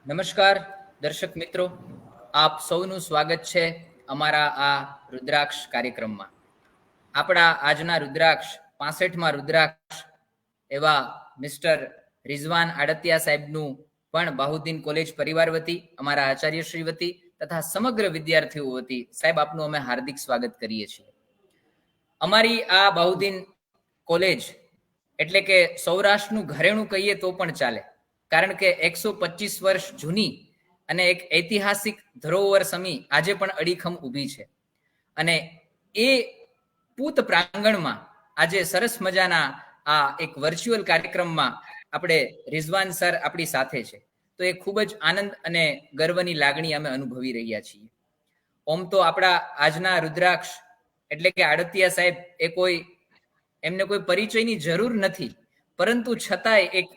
નમસ્કાર દર્શક મિત્રો, આપ સૌનું સ્વાગત છે અમારા આ રુદ્રાક્ષ કાર્યક્રમમાં. આપણા આજના રુદ્રાક્ષ 65માં રુદ્રાક્ષ એવા મિસ્ટર રિઝવાન આડતિયા સાહેબનું પણ બાહુદ્દીન કોલેજ પરિવાર વતી, અમારા આચાર્યશ્રી વતી તથા સમગ્ર વિદ્યાર્થીઓ વતી સાહેબ આપનું અમે હાર્દિક સ્વાગત કરીએ છીએ. અમારી આ બાહુદ્દીન કોલેજ એટલે કે સૌરાષ્ટ્રનું ઘરેણું કહીએ તો પણ ચાલે, કારણ કે 125 વર્ષ જૂની અને એક ઐતિહાસિક ધરોહર સમી આજે પણ અડીખમ ઊભી છે. અને એ પૂત પ્રાંગણમાં આજે સરસ મજાના આ એક વર્ચ્યુઅલ કાર્યક્રમમાં આપણે રિઝવાન સર આપણી સાથે છે, તો એ ખૂબ જ આનંદ અને ગર્વની લાગણી અમે અનુભવી રહ્યા છીએ. ઓમ તો આપણા આજના રુદ્રાક્ષ એટલે કે આડતિયા સાહેબ એમને કોઈ પરિચયની જરૂર નથી, પરંતુ છતાંય એક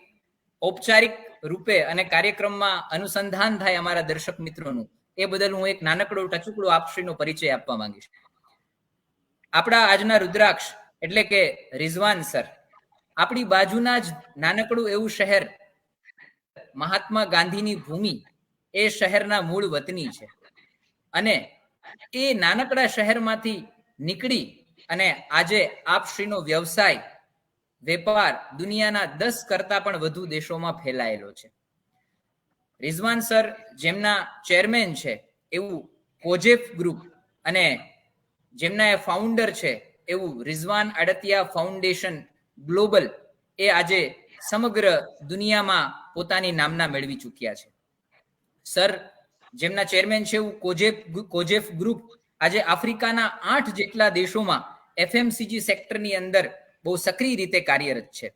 ઔપચારિક રૂપે અને કાર્યક્રમમાં અનુસંધાન થાય અમારા દર્શક મિત્રોનું, એ બદલ હું એક નાનકડો ટચુકડો આપશ્રીનો પરિચય આપવા માંગીશ. આપણા આજના રુદ્રાક્ષ એટલે કે રિઝવાન સર આપણી બાજુના જ નાનકડું એવું શહેર મહાત્મા ગાંધીની ભૂમિ, એ શહેરના મૂળ વતની છે. અને એ નાનકડા શહેરમાંથી નીકળી અને આજે આપશ્રીનો વ્યવસાય વેપાર દુનિયાના 10 કરતા પણ વધુ દેશોમાં ફેલાયેલો છે. રિઝવાન સર જેમના ચેરમેન છે એવું કોજેફ ગ્રુપ અને જેમના એ ફાઉન્ડર છે એવું રિઝવાન આડતિયા ફાઉન્ડેશન ગ્લોબલ, એ આજે સમગ્ર દુનિયામાં પોતાની નામના મેળવી ચૂક્યા છે. સર જેમના ચેરમેન છે એવું કોજેફ ગ્રુપ આજે આફ્રિકાના 8 જેટલા દેશોમાં એફએમસીજી સેક્ટરની અંદર બહુ સક્રિય રીતે કાર્યરત છે.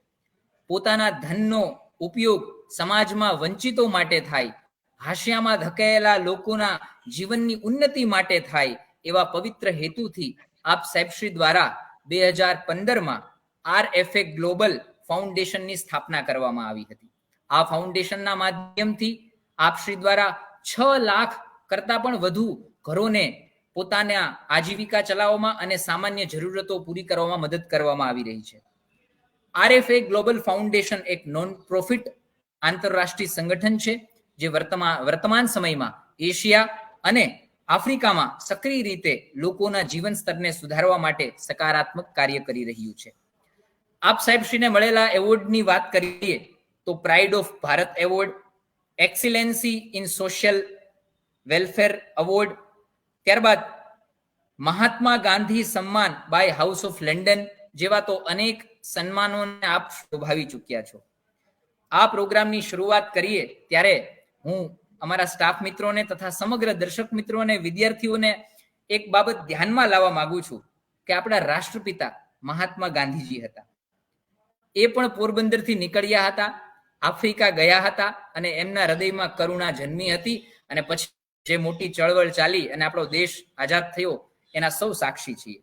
પોતાના ધનનો ઉપયોગ સમાજમાં વંચિતો માટે થાય, હાશિયામાં ધકેલાયેલા લોકોના જીવનની ઉન્નતિ માટે થાય, એવા પવિત્ર હેતુથી આપ સાહેબશ્રી દ્વારા 2015માં RFA ગ્લોબલ ફાઉન્ડેશનની સ્થાપના કરવામાં આવી હતી. આ ફાઉન્ડેશનના માધ્યમથી આપશ્રી દ્વારા 6 લાખ કરતા પણ વધુ ઘરોને પોતાના આજીવિકા ચલાવવામાં અને સામાન્ય જરૂરતો પૂરી કરવામાં મદદ કરવામાં આવી રહી છે. RFA ગ્લોબલ ફાઉન્ડેશન એક નોન પ્રોફિટ આંતરરાષ્ટ્રીય સંગઠન છે, જે વર્તમાન સમયમાં એશિયા અને આફ્રિકામાં સક્રિય રીતે લોકોના જીવન સ્તરને સુધારવા માટે સકારાત્મક કાર્ય કરી રહ્યું છે. આપ સાહેબશ્રીને મળેલા એવોર્ડની વાત કરીએ તો pride of Bharat award, excellency in social welfare award, ત્યારબાદ મહાત્મા ગાંધી સન્માન બાય હાઉસ ઓફ લંડન જેવા તો અનેક સન્માનોને આપ શોભાવી ચૂક્યા છો. આ પ્રોગ્રામની શરૂઆત કરીએ ત્યારે હું અમારા સ્ટાફ મિત્રોને તથા સમગ્ર દર્શક મિત્રોને, વિદ્યાર્થીઓને એક બાબત ધ્યાનમાં લાવવા માંગુ છું કે આપણા રાષ્ટ્રપિતા મહાત્મા ગાંધીજી હતા. એ પણ પોરબંદરથી નીકળ્યા હતા, આફ્રિકા ગયા હતા અને એમના હૃદયમાં કરુણા જન્મી હતી અને પછી જે મોટી ચળવળ ચાલી અને આપણો દેશ આઝાદ થયો એના સૌ સાક્ષી છીએ.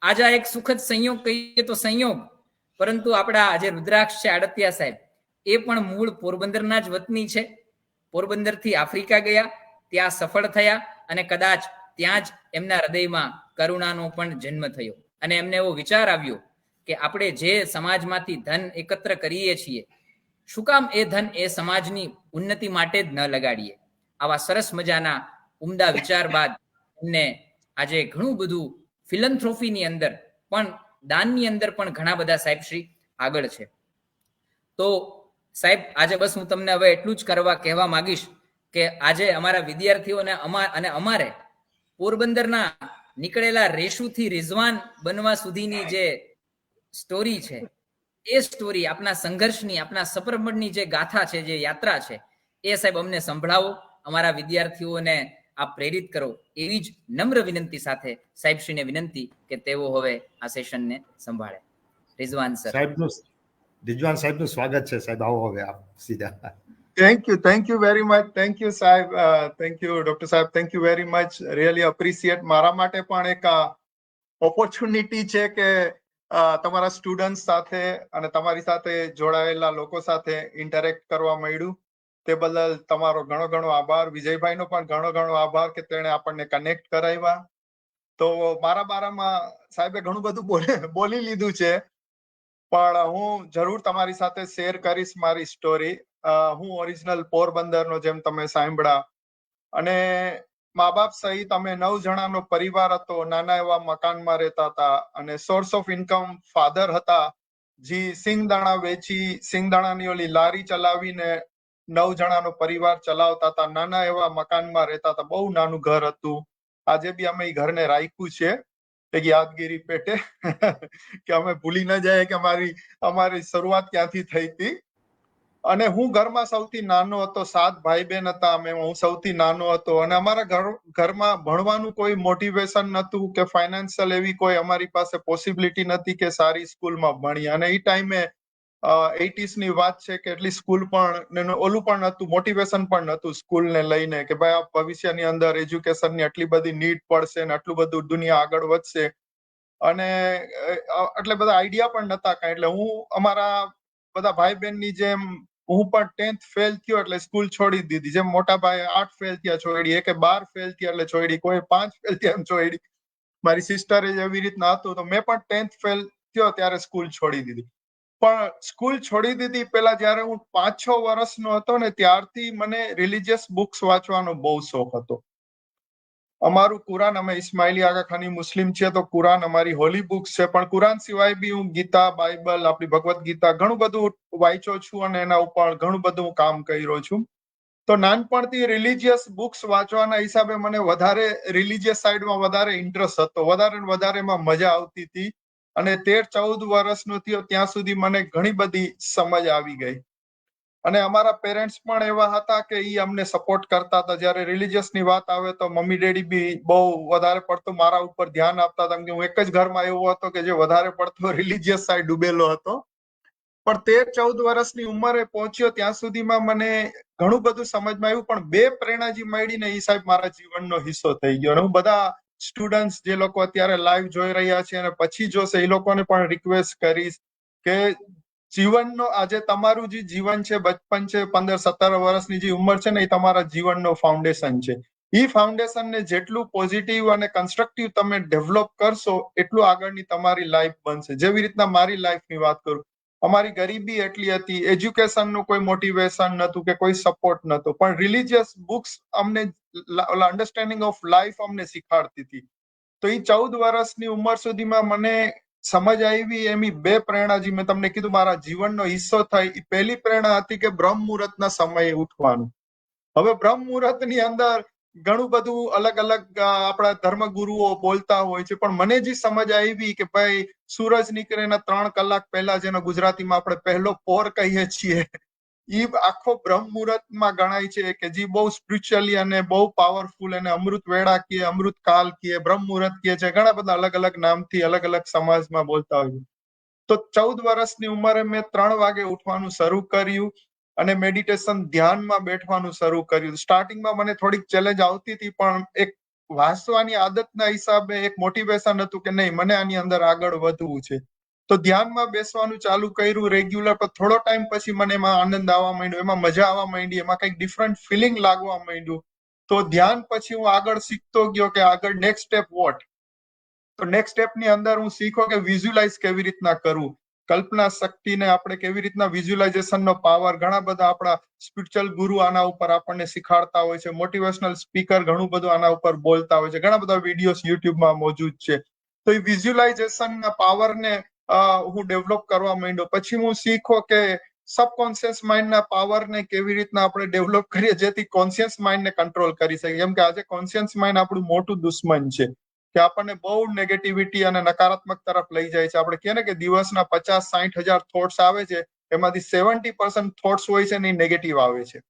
આજે એક સુખદ સંયોગ કહીએ તો સંયોગ, પરંતુ આપણા આજે રુદ્રાક્ષ છે આડતિયા સાહેબ, એ પણ મૂળ પોરબંદરના જ વતની છે. પોરબંદરથી આફ્રિકા ગયા, ત્યાં સફળ થયા અને કદાચ ત્યાં જ એમના હૃદયમાં કરુણાનો પણ જન્મ થયો અને એમને એવો વિચાર આવ્યો કે આપણે જે સમાજમાંથી ધન એકત્ર કરીએ છીએ, શું કામ એ ધન એ સમાજની ઉન્નતિ માટે જ ન લગાડીએ. આવા સરસ મજાના ઉમદા વિચાર બાદ એમને આજે ઘણું બધું ફિલન્થ્રોફીની અંદર પણ, દાનની અંદર પણ ઘણા બધા સાહેબશ્રી આગળ છે. તો સાહેબ આજે બસ હું તમને હવે એટલું જ કહેવા માંગીશ કે આજે અમારા વિદ્યાર્થીઓને અને અમારે પોરબંદરના નીકળેલા રેશુથી રિઝવાન બનવા સુધીની જે સ્ટોરી છે, એ સ્ટોરી આપના સંઘર્ષની, આપના સપરમણની જે ગાથા છે, જે યાત્રા છે, એ સાહેબ અમને સંભળાવો, અમારા વિદ્યાર્થીઓને આપ પ્રેરિત કરો, એવી જ નમ્ર વિનંતી સાથે સાહેબશ્રીને વિનંતી કે તેઓ હવે આ સેશનને સંભાળે. રિઝવાન સર. રિઝવાન સાહેબનું સ્વાગત છે. સાહેબ આવો હવે આપ સીધા. Thank you very much. Thank you સાહેબ, thank you Dr. સાહેબ, thank you very much. Really appreciate. મારા માટે પણ એક ઓપોર્ચ્યુનિટી છે કે તમારા સ્ટુડન્ટ સાથે અને તમારી સાથે જોડાયેલા લોકો સાથે ઇન્ટરેક્ટ કરવા મળ્યું, તે બદલ તમારો ઘણો ઘણો આભાર. વિજયભાઈનો પણ ઘણો ઘણો આભાર કે તેણે આપણને કનેક્ટ કરાવ્યા. તો મારા બારામાં સાહેબે ઘણું બધું બોલી લીધું છે, પણ હું જરૂર તમારી સાથે શેર કરીશ મારી સ્ટોરી. હું ઓરિજિનલ પોરબંદરનો, જેમ તમે સાંભળ્યા, અને મા બાપ સહિત અમે 9 જણાનો પરિવાર હતો. નાના એવા મકાનમાં રહેતા હતા અને સોર્સ ઓફ ઇન્કમ ફાધર હતા, જે સિંગદાણા વેચી, સિંગદાણાની ઓલી લારી ચલાવીને 9 જણાનો પરિવાર ચલાવતા હતા. નાના એવા મકાનમાં રહેતા હતા, બહુ નાનું ઘર હતું. આજે બી અમે એ ઘરને રાખ્યું છે એક યાદગીરી પેટે કે અમે ભૂલી ન જાય કે અમારી શરૂઆત ક્યાંથી થઈ હતી. અને હું ઘરમાં સૌથી નાનો હતો. 7 ભાઈ બહેન હતા અમે, હું સૌથી નાનો હતો. અને અમારા ઘરમાં ભણવાનું કોઈ મોટિવેશન નતું કે ફાઇનાન્શિયલ એવી કોઈ અમારી પાસે પોસિબિલિટી નથી કે સારી સ્કૂલમાં ભણીએ. અને એ ટાઈમે 80s ની વાત છે કે એટલી સ્કૂલ પણ ઓલું પણ નતું, મોટિવેશન પણ નતું સ્કૂલને લઈને કે ભાઈ આ ભવિષ્યની અંદર એજ્યુકેશનની આટલી બધી નીડ પડશે ને આટલું બધું દુનિયા આગળ વધશે. અને એટલે બધા આઈડિયા પણ નતા કાંઈ. એટલે હું અમારા બધા ભાઈ બહેનની જેમ હું પણ 10th ફેલ થયો એટલે સ્કૂલ છોડી દીધી. જેમ મોટા ભાઈ 8 ફેલ થયા છોડી, એકે 12 ફેલ થયા એટલે છોડી, કોઈ 5 ફેલ થયા એમ છોડી. મારી સિસ્ટરે એવી રીતના હતું, તો મેં પણ 10th ફેલ થયો ત્યારે સ્કૂલ છોડી દીધી. પણ સ્કૂલ છોડી દીધી પહેલા જયારે હું 5-6 વર્ષનો હતો ને, ત્યારથી મને રિલિજિયસ બુક્સ વાંચવાનો બહુ શોખ હતો. અમારું કુરાન, અમે ઇસ્માઇલી આગા ખાની મુસ્લિમ છીએ તો કુરાન અમારી હોલી બુક્સ છે. પણ કુરાન સિવાય બી હું ગીતા, બાઇબલ, આપણી ભગવદ્ ગીતા ઘણું બધું વાંચ્યો છું અને એના ઉપર ઘણું બધું કામ કર્યો છું. તો નાનપણથી રિલિજિયસ બુક્સ વાંચવાના હિસાબે મને વધારે રિલિજિયસ સાઈડમાં વધારે ઇન્ટરેસ્ટ હતો, વધારે ને વધારે એમાં મજા આવતી હતી. અને 13-14 વર્ષનો થયો ત્યાં સુધી મને ઘણી બધી સમજ આવી ગઈ. અને અમારા પેરેન્ટ્સ પણ એવા હતા કે એ અમને સપોર્ટ કરતા હતા. જ્યારે રિલિજિયસ ની વાત આવે તો મમ્મી ડેડી બી બહુ વધારે પડતું મારા ઉપર ધ્યાન આપતા હતા, કે હું એક જ ઘરમાં એવો હતો કે જે વધારે પડતો રિલિજિયસ સાઈડ ડૂબેલો હતો. પણ 13-14 વર્ષની ઉંમરે પહોંચ્યો ત્યાં સુધીમાં મને ઘણું બધું સમજમાં આવ્યું. પણ બે પ્રેરણા જે મળી ને એ સાહેબ મારા જીવનનો હિસ્સો થઈ ગયો. અને હું બધા સ્ટુડન્ટ્સ જે લોકો અત્યારે લાઈવ જોઈ રહ્યા છે અને પછી જોશે, એ લોકોને પણ રિક્વેસ્ટ કરીશ કે જીવનનો આજે તમારું જે જીવન છે, બચપન છે, 15-17 વર્ષની જે ઉંમર છે ને, એ તમારા જીવનનો ફાઉન્ડેશન છે. એ ફાઉન્ડેશનને જેટલું પોઝિટિવ અને કન્સ્ટ્રક્ટિવ તમે ડેવલપ કરશો, એટલું આગળની તમારી લાઈફ બનશે. જેવી રીતના મારી લાઈફની વાત કરું, અમારી ગરીબી એટલી હતી, એજ્યુકેશનનું કોઈ મોટિવેશન નતું કે કોઈ સપોર્ટ નતો, પણ રિલિજિયસ બુક્સ અમને અન્ડરસ્ટેન્ડિંગ ઓફ લાઈફ અમને શીખાડતી હતી. તો એ 14 વર્ષની ઉંમર સુધીમાં મને સમજ આવી. એમી બે પ્રેરણા જે મેં તમને કીધું મારા જીવનનો હિસ્સો થઈ. એ પહેલી પ્રેરણા હતી કે બ્રહ્મ મુહૂર્તના સમયે ઉઠવાનું. હવે બ્રહ્મ મુહૂર્તની અંદર ઘણું બધું અલગ અલગ આપણા ધર્મગુરુઓ બોલતા હોય છે, પણ મને જે સમજ આવી કે ભાઈ સૂરજ નીકળે એના 3 કલાક પહેલા, જેનો ગુજરાતીમાં આપણે પહેલો પોર કહીએ છીએ, એ આખો બ્રહ્મ મુહૂર્તમાં ગણાય છે કે જે બહુ સ્પિરિચ્યુઅલી અને બહુ પાવરફુલ, અને અમૃત વેળા કહે, અમૃત કાલ કહે, બ્રહ્મ મુહૂર્ત કહે છે. ઘણા બધા અલગ અલગ નામથી અલગ અલગ સમાજમાં બોલતા હોય. તો 14 વર્ષની ઉંમરે મેં 3 વાગે ઉઠવાનું શરૂ કર્યું અને મેડિટેશન, ધ્યાનમાં બેઠવાનું શરૂ કર્યું. સ્ટાર્ટિંગમાં મને થોડીક ચેલેન્જ આવતી હતી, પણ એક વાંચવાની આદતના હિસાબે એક મોટિવેશન હતું કે નહીં, મને આની અંદર આગળ વધવું છે. તો ધ્યાનમાં બેસવાનું ચાલુ કર્યું રેગ્યુલર. પણ થોડો ટાઈમ પછી મને એમાં આનંદ આવવા માંડ્યો, એમાં મજા આવવા માંડી, એમાં કંઈક ડિફરન્ટ ફિલિંગ લાગવા માંડ્યું. તો ધ્યાન પછી હું આગળ શીખતો ગયો કે આગળ નેક્સ્ટ સ્ટેપ વોટ. તો નેક્સ્ટ સ્ટેપની અંદર હું શીખો કે વિઝ્યુલાઇઝ કેવી રીતના કરવું, કલ્પના શક્તિને આપણે કેવી રીતના વિઝ્યુલાઇઝેશનનો પાવર. ઘણા બધા આપણા સ્પિરિચ્યુઅલ ગુરુ આના ઉપર આપણને શીખાડતા હોય છે, મોટિવેશનલ સ્પીકર ઘણું બધું આના ઉપર બોલતા હોય છે, ઘણા બધા વિડીયોઝ યુટ્યુબમાં મોજૂદ છે. તો એ વિઝ્યુલાઇઝેશનના પાવરને હું ડેવલપ કરવા માંડ્યો. પછી હું શીખો કે સબકોન્શિયસ માઇન્ડના પાવરને કેવી રીતના આપણે ડેવલપ કરીએ જેથી કોન્શિયસ માઇન્ડને કંટ્રોલ કરી શકીએ. કેમ કે આજે કોન્શિયસ માઇન્ડ આપણું મોટું દુશ્મન છે, કે આપણને બહુ નેગેટિવિટી અને નકારાત્મક તરફ લઈ જાય છે. આપણે કહે ને કે દિવસના 50-60 હજાર થોટ્સ આવે છે, એમાંથી 70% થોટ્સ હોય છે ને એ નેગેટિવ આવે છે.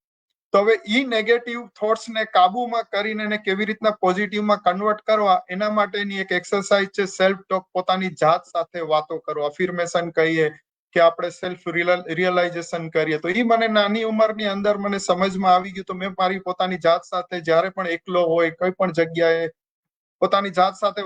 તો હવે ઈ નેગેટિવ થોટ્સને કાબુમાં કરીને એને કેવી રીતના પોઝિટિવમાં કન્વર્ટ કરવા, એના માટેની એક એક્સરસાઇઝ છે સેલ્ફ ટોક. પોતાની જાત સાથે વાતો કરો, અફિર્મેશન કહીએ કે આપણે સેલ્ફ રિયલાઇઝેશન કરીએ. તો એ મને નાની ઉંમરની અંદર મને સમજમાં આવી ગયું. તો મેં મારી પોતાની જાત સાથે જ્યારે પણ એકલો હોય, કોઈ પણ જગ્યાએ પોતાની જાત સાથે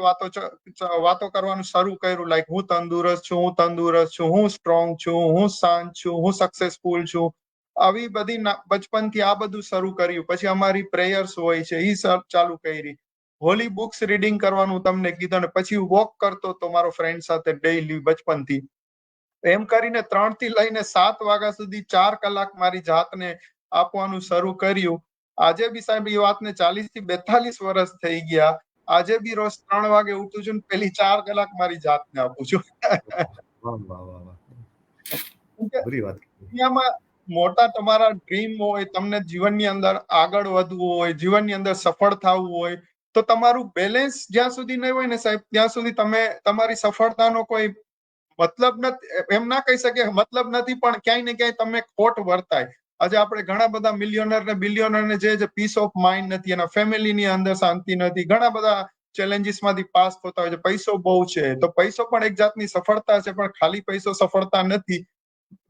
વાતો કરવાનું શરૂ કર્યું. લાઈક હું તંદુરસ્ત છું, હું તંદુરસ્ત છું, હું સ્ટ્રોંગ છું, હું શાંત છું, હું સક્સેસફુલ છું. આવી બધી બચપનથી આ બધું શરૂ કર્યું. પછી અમારી પ્રેયર્સ હોય છે, એ ચાલુ કરી. હોલી બુક્સ રીડિંગ કરવાનું તમને કીધું. અને પછી વોક કરતો તો મારો ફ્રેન્ડ સાથે ડેઈલી બચપનથી. એમ કરીને 3 થી લઈને 7 વાગ્યા સુધી 4 કલાક મારી જાતને આપવાનું શરૂ કર્યું. આજે બી સાહેબ એ વાતને 40 થી 42 વર્ષ થઈ ગયા. આજે બી રોજ 3 વાગે ઉઠું છું ને પેલી 4 કલાક મારી જાતને આપું છું. વાહ વાહ વાહ વાહ. કેમ કે બધી વાત કરી. દુનિયામાં મોટા તમારા ડ્રીમ હોય, તમને જીવનની અંદર આગળ વધવું હોય, જીવનની અંદર સફળ થવું હોય, તો તમારું બેલેન્સ જ્યાં સુધી નહીં હોય ને સાહેબ, ત્યાં સુધી તમે તમારી સફળતાનો કોઈ મતલબ નથી. એમ ના કહી શકે મતલબ નથી, પણ ક્યાંય ને ક્યાંય તમે ખોટ વર્તાય. આજે આપણે ઘણા બધા મિલિયોનર ને બિલિયોનર ને જે પીસ ઓફ માઇન્ડ નથી, એના ફેમિલીની અંદર શાંતિ નથી, ઘણા બધા ચેલેન્જીસ માંથી પાસ થતા હોય છે. પૈસો બહુ છે તો પૈસો પણ એક જાતની સફળતા છે, પણ ખાલી પૈસો સફળતા નથી.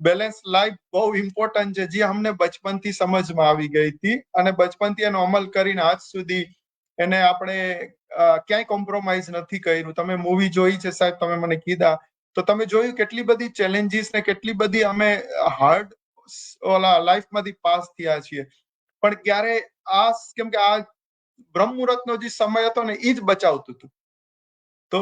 બેલેન્સ લાઈફ બહુ ઇમ્પોર્ટન્ટ છે, જે અમને બચપનથી સમજમાં આવી ગઈ હતી, અને બચપનથી એનો અમલ કરીને આજ સુધી એને આપણે ક્યાંય કોમ્પ્રોમાઇઝ નથી કર્યું. તમે મૂવી જોઈ છે સાહેબ, તમે મને કીધા તો તમે જોયું કેટલી બધી ચેલેન્જીસ ને કેટલી બધી અમે હાર્ડ ઓલા લાઈફમાંથી પાસ થયા છીએ, પણ ક્યારે આ કેમ કે આ બ્રહ્મ મુહૂર્તનો જે સમય હતો ને એ જ બચાવતું હતું. તો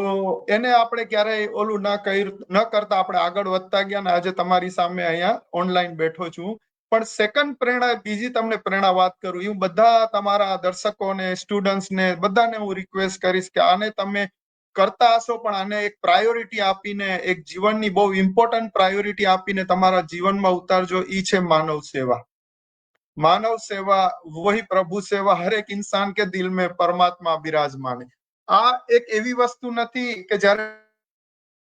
એને આપણે ક્યારેય ઓલું ન કરતા આપણે આગળ વધતા ગયા ને આજે તમારી સામે અહીંયા ઓનલાઈન બેઠો છું. પણ સેકન્ડ પ્રેરણા બીજી તમને પ્રેરણા વાત કરું, હું બધા તમારા દર્શકોને સ્ટુડન્ટ્સને બધાને હું રિક્વેસ્ટ કરીશ કે આને તમે કરતા હશો, પણ આને એક પ્રાયોરિટી આપીને, એક જીવનની બહુ ઇમ્પોર્ટન્ટ પ્રાયોરિટી આપીને તમારા જીવનમાં ઉતારજો. ઈ છે માનવ સેવા. मानव सेवा वही प्रभु सेवा, हर एक इंसान के दिल में परमात्मा विराजमान है. આ એક એવી વસ્તુ નથી કે જ્યારે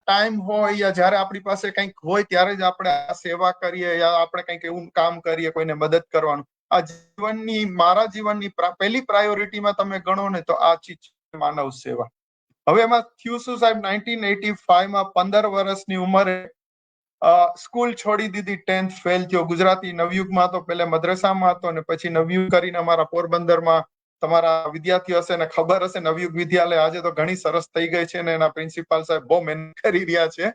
ટાઈમ હોય યા જ્યારે આપણી પાસે કંઈક હોય ત્યારે જ આપણે આ સેવા કરીએ યા આપણે કંઈક એવું કામ કરીએ, કોઈને મદદ કરવાનું. આ જીવનની, મારા જીવનની પહેલી પ્રાયોરિટીમાં તમે ગણો ને તો આ ચીજ માનવ સેવા. હવે એમાં થયું શું સાહેબ, 1985 માં 15 વર્ષની ઉંમરે સ્કૂલ છોડી દીધી, 10th ફેલ થયો. ગુજરાતી નવયુગમાં તો પહેલા મદ્રસામાં હતો ને પછી નવયુગ કરીને અમારા પોરબંદરમાં તમારા વિદ્યાર્થીઓ હશે ને ખબર હશે, નવયુગ વિદ્યાલય આજે તો ઘણી સરસ થઈ ગઈ છે ને એના પ્રિન્સિપાલ સાહેબ બહુ મહેનત કરી રહ્યા છે.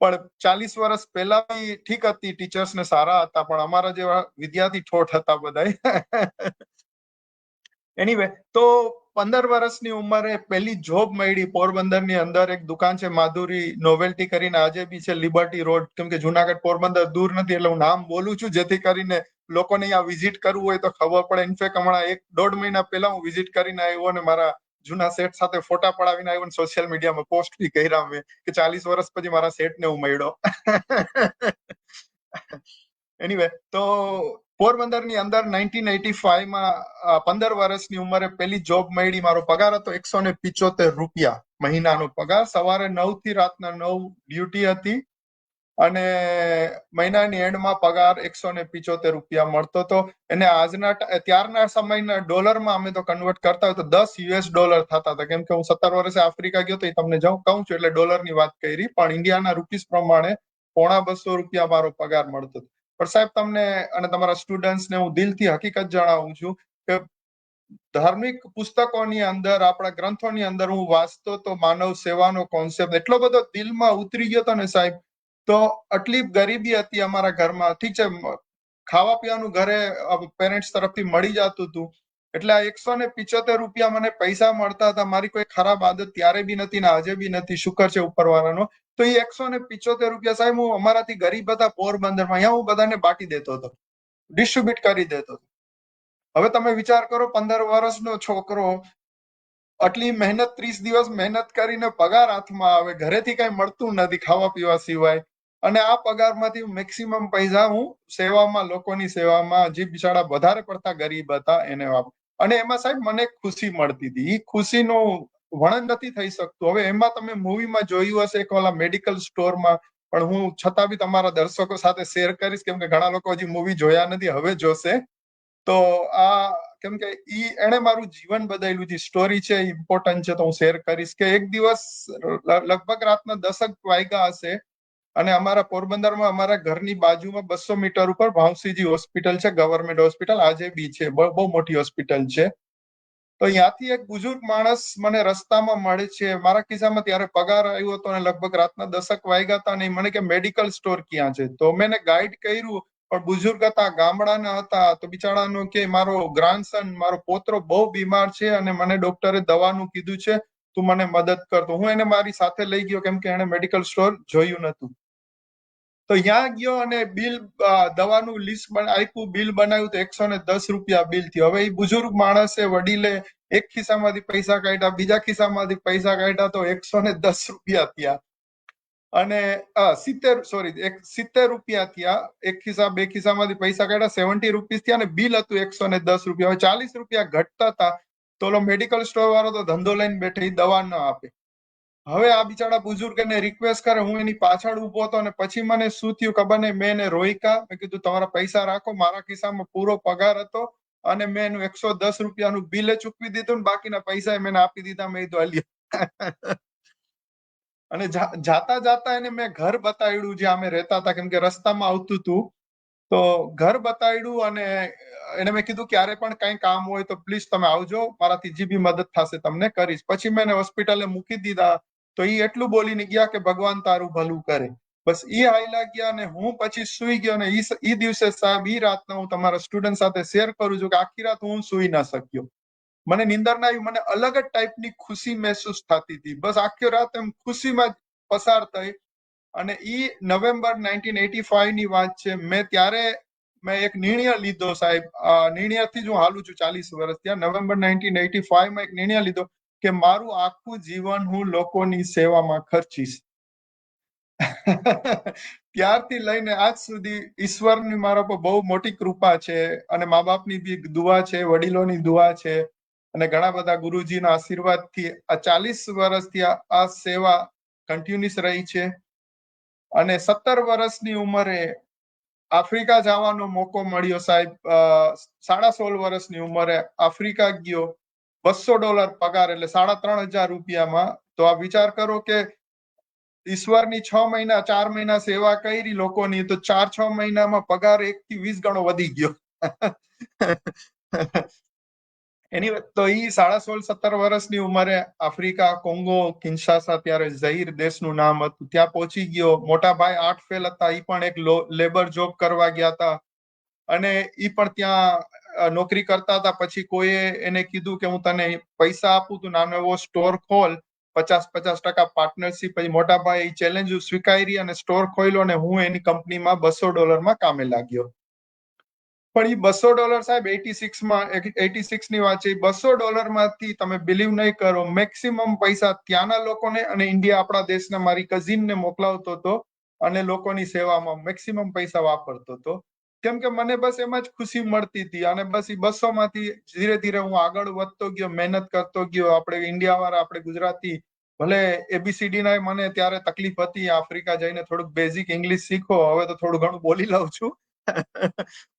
પણ 40 વર્ષ પહેલા ઠીક હતી, ટીચર્સ ને સારા હતા, પણ અમારા જેવા વિદ્યાર્થી ઠોઠ હતા બધા. એનીવે, તો 15 વર્ષની ઉંમરે પહેલી જોબ મળી પોરબંદરની અંદર. એક દુકાન છે માધુરી નોવેલ્ટી કરીને, આજે બી છે લિબર્ટી રોડ. કેમ કે જુનાગઢ પોરબંદર દૂર નથી એટલે હું નામ બોલું છું જેથી કરીને લોકોને અહીંયા વિઝિટ કરવું હોય તો ખબર પડે. ઇનફેક્ટ હમણાં 1-1.5 મહિના પહેલા હું વિઝિટ કરીને આવ્યો અને મારા જૂના સેટ સાથે ફોટા પડાવીને આવ્યો ને સોશિયલ મીડિયામાં પોસ્ટ બી કર્યા મેં કે 40 વર્ષ પછી મારા સેટને હું મળ્યો. એનીવે, તો પોરબંદરની અંદર 1985 માં 15 વર્ષની ઉંમરે પહેલી જોબ મળી. મારો પગાર હતો 175 રૂપિયા મહિનાનો પગાર. સવારે 9 થી રાતના 9 ડ્યુટી હતી અને મહિનાની એન્ડમાં પગાર 175 રૂપિયા મળતો હતો. એને ત્યારના સમયના ડોલરમાં અમે તો કન્વર્ટ કરતા હોય તો $10 થતા હતા. કેમ કે હું 17 વર્ષે આફ્રિકા ગયો તો એ તમને કહું છું એટલે ડોલરની વાત કરી, પણ ઇન્ડિયાના રૂપીસ પ્રમાણે 150 રૂપિયા મારો પગાર મળતો હતો. પણ સાહેબ તમને અને તમારા સ્ટુડન્ટ્સને હું દિલથી હકીકત જણાવું છું કે ધાર્મિક પુસ્તકોની અંદર, આપણા ગ્રંથોની અંદર હું વાંચતો તો માનવ સેવાનો કોન્સેપ્ટ એટલો બધો દિલમાં ઉતરી ગયો હતો ને સાહેબ. તો આટલી ગરીબી હતી અમારા ઘરમાં, ઠીક છે ખાવા પીવાનું ઘરે પેરેન્ટ્સ તરફથી મળી જતું હતું, એટલે આ 175 રૂપિયા મને પૈસા મળતા હતા. મારી કોઈ ખરાબ આદત ત્યારે બી નથી ને આજે બી નથી, શુકર છે ઉપરવાળાનો. તો એ 175 રૂપિયા સાહેબ હું અમારાથી ગરીબ હતા પોરબંદરમાં, અહીંયા હું બધાને બાકી દેતો હતો, ડિસ્ટ્રીબ્યુટ કરી દેતો હતો. હવે તમે વિચાર કરો, 15 વર્ષનો છોકરો આટલી મહેનત, 30 દિવસ મહેનત કરીને પગાર હાથમાં આવે, ઘરેથી કઈ મળતું નથી ખાવા પીવા સિવાય, અને આ પગારમાંથી મેક્સિમમ પૈસા હું સેવામાં, લોકોની સેવામાં, જે બિચારા વધારે પડતા ગરીબ હતા એને વાપરું. અને એમાં સાહેબ મને ખુશી મળતી હતી. એ ખુશીનું વર્ણન નથી થઈ શકતું. હવે એમાં તમે મૂવીમાં જોયું હશે એક ઓલા મેડિકલ સ્ટોરમાં, પણ હું છતાં બી તમારા દર્શકો સાથે શેર કરીશ કેમ કે ઘણા લોકો હજી મૂવી જોયા નથી, હવે જોશે. તો આ કેમ કે એને મારું જીવન બદલ્યું છે, સ્ટોરી છે, ઇમ્પોર્ટન્ટ છે, તો હું શેર કરીશ કે એક દિવસ લગભગ રાતના 10 વાગ્યા હશે અને અમારા પોરબંદરમાં અમારા ઘરની બાજુમાં 200 મીટર ઉપર ભાવસીજી હોસ્પિટલ છે, ગવર્મેન્ટ હોસ્પિટલ, આજે બી છે, બહુ મોટી હોસ્પિટલ છે. તો ત્યાંથી એક બુઝુર્ગ માણસ મને રસ્તામાં મળે છે. મારા ખિસ્સામાં ત્યારે પગાર આવ્યો હતો અને લગભગ રાતના 10 વાગ્યા હતા અને મને કે મેડિકલ સ્ટોર ક્યાં છે. તો મેં ગાઈડ કર્યું, પણ બુઝુર્ગ હતા, ગામડાના હતા. તો બિચારાનો કે મારો ગ્રાન્ડસન, મારો પોત્રો બહુ બીમાર છે અને મને ડોક્ટરે દવાનું કીધું છે, તું મને મદદ કર. તો હું એને મારી સાથે લઈ ગયો કેમ કે એને મેડિકલ સ્ટોર જોયું નતું. તો ત્યાં ગયો અને બિલ દવાનું લિસ્ટ આપ્યું, બિલ બનાવ્યું તો 110 રૂપિયા બિલ થયું. હવે એ બુઝુર્ગ માણસે વડીલે એક ખિસ્સામાંથી પૈસા કાઢ્યા, બીજા ખિસ્સામાંથી પૈસા કાઢ્યા તો 110 રૂપિયા થયા. અને 70 રૂપિયા થયા. એક ખિસ્સા બે ખિસ્સામાંથી પૈસા કાઢ્યા, 70 રૂપીસ થયા અને બિલ હતું 110 રૂપિયા. હવે 40 રૂપિયા ઘટતા હતા તો ઓલો મેડિકલ સ્ટોર વાળો તો ધંધો લઈને બેઠે, દવા ન આપે. હવે આ બિચારા બુઝુર્ગને રિક્વેસ્ટ કરે, હું એની પાછળ ઉભો હતો અને પછી મને શું થયું ખબર નહીં, મેં એને રોક્યા. મેં કીધું તમારા પૈસા રાખો, મારા ખિસ્સામાં પૂરો પગાર હતો અને મેં એનું 110 રૂપિયાનું બિલે ચૂકવી દીધું ને બાકીના પૈસા મેં આપી દીધા. મેં કીધું અલ્યા. અને જાતા જાતા એને મેં ઘર બતાવ્યું જ્યાં અમે રહેતા હતા, કેમ કે રસ્તામાં આવતું હતું તો ઘર બતાવ્યું. અને એને મેં કીધું ક્યારે પણ કઈ કામ હોય તો પ્લીઝ તમે આવજો, મારાથી જે બી મદદ થશે તમને કરીશ. પછી મેં એને હોસ્પિટલે મૂકી દીધા. તો એ એટલું બોલીને ગયા કે ભગવાન તારું ભલું કરે. બસ એ હાલ્યા ગયા અને હું પછી સુઈ ગયો. અને ઈ દિવસે સાહેબ, ઈ રાતના હું તમારા સ્ટુડન્ટ સાથે શેર કરું છું કે આખી રાત હું સુઈ ના શક્યો. મને નીંદર ના આવી. મને અલગ જ ટાઈપની ખુશી મહેસૂસ થતી હતી. બસ આખી રાત એમ ખુશીમાં પસાર થઈ. અને ઈ નવેમ્બર 1985 ની વાત છે. મેં એક નિર્ણય લીધો સાહેબ. નિર્ણયથી જ હું હાલું છું 40 વર્ષ ત્યાં. નવેમ્બર 1985 માં એક નિર્ણય લીધો કે મારું આખું જીવન હું લોકોની સેવામાં ખર્ચીશ. ત્યારથી લઈને આજ સુધી ઈશ્વરની મારા પર બહુ મોટી કૃપા છે અને મા બાપની બી દુઆ છે, વડીલોની દુઆ છે અને ઘણા બધા ગુરુજીના આશીર્વાદથી આ 40 વર્ષથી આ સેવા કન્ટિન્યુઅસ રહી છે. અને 17 વર્ષની ઉંમરે આફ્રિકા જવાનો મોકો મળ્યો સાહેબ. 16.5 વર્ષની ઉંમરે આફ્રિકા ગયો. $200 પગાર, એટલે 3,500 રૂપિયામાં. તો આ વિચાર કરો કે ઈશ્વરની 6 મહિના 4 મહિના સેવા કરી લોકોની, તો 4-6 મહિનામાં પગાર 1 થી 20 ગણો વધી ગયો. એની તો ઈ 16-17 વર્ષની ઉંમરે આફ્રિકા, કોંગો, કિન્શાસા, ત્યારે ઝહીર દેશનું નામ હતું, ત્યાં પહોંચી ગયો. મોટા ભાઈ 8 ફેલ હતા, ઈ પણ એક લેબર જોબ કરવા ગયા હતા અને ઈ પણ ત્યાં નોકરી કરતા હતા. પછી કોઈએ એને કીધું કે હું તને પૈસા આપું, તું નાનો એવો સ્ટોર ખોલ, 50% પાર્ટનરશિપ. પછી મોટા ભાઈ ચેલેન્જ સ્વીકારી અને સ્ટોર ખોલ્યો અને હું એની કંપનીમાં $200 કામે લાગ્યો. પણ એ $200 સાહેબ 86 ની વાત છે. $200 માંથી તમે બિલીવ નહીં કરો, મેક્સિમમ પૈસા ત્યાંના લોકોને અને ઇન્ડિયા આપણા દેશના મારી કઝિનને મોકલાવતો હતો અને લોકોની સેવામાં મેક્સિમમ પૈસા વાપરતો હતો. કેમ કે મને બસ એમાં જ ખુશી મળતી હતી. અને બસ એ 200 માંથી ધીરે ધીરે હું આગળ વધતો ગયો, મહેનત કરતો ગયો. આપણે ઇન્ડિયા વાળા, આપણે ગુજરાતી, ભલે ABCD ના મને ત્યારે તકલીફ હતી. આફ્રિકા જઈને થોડુંક બેઝિક ઇંગ્લિશ શીખો, હવે તો થોડું ઘણું બોલી લઉં છું.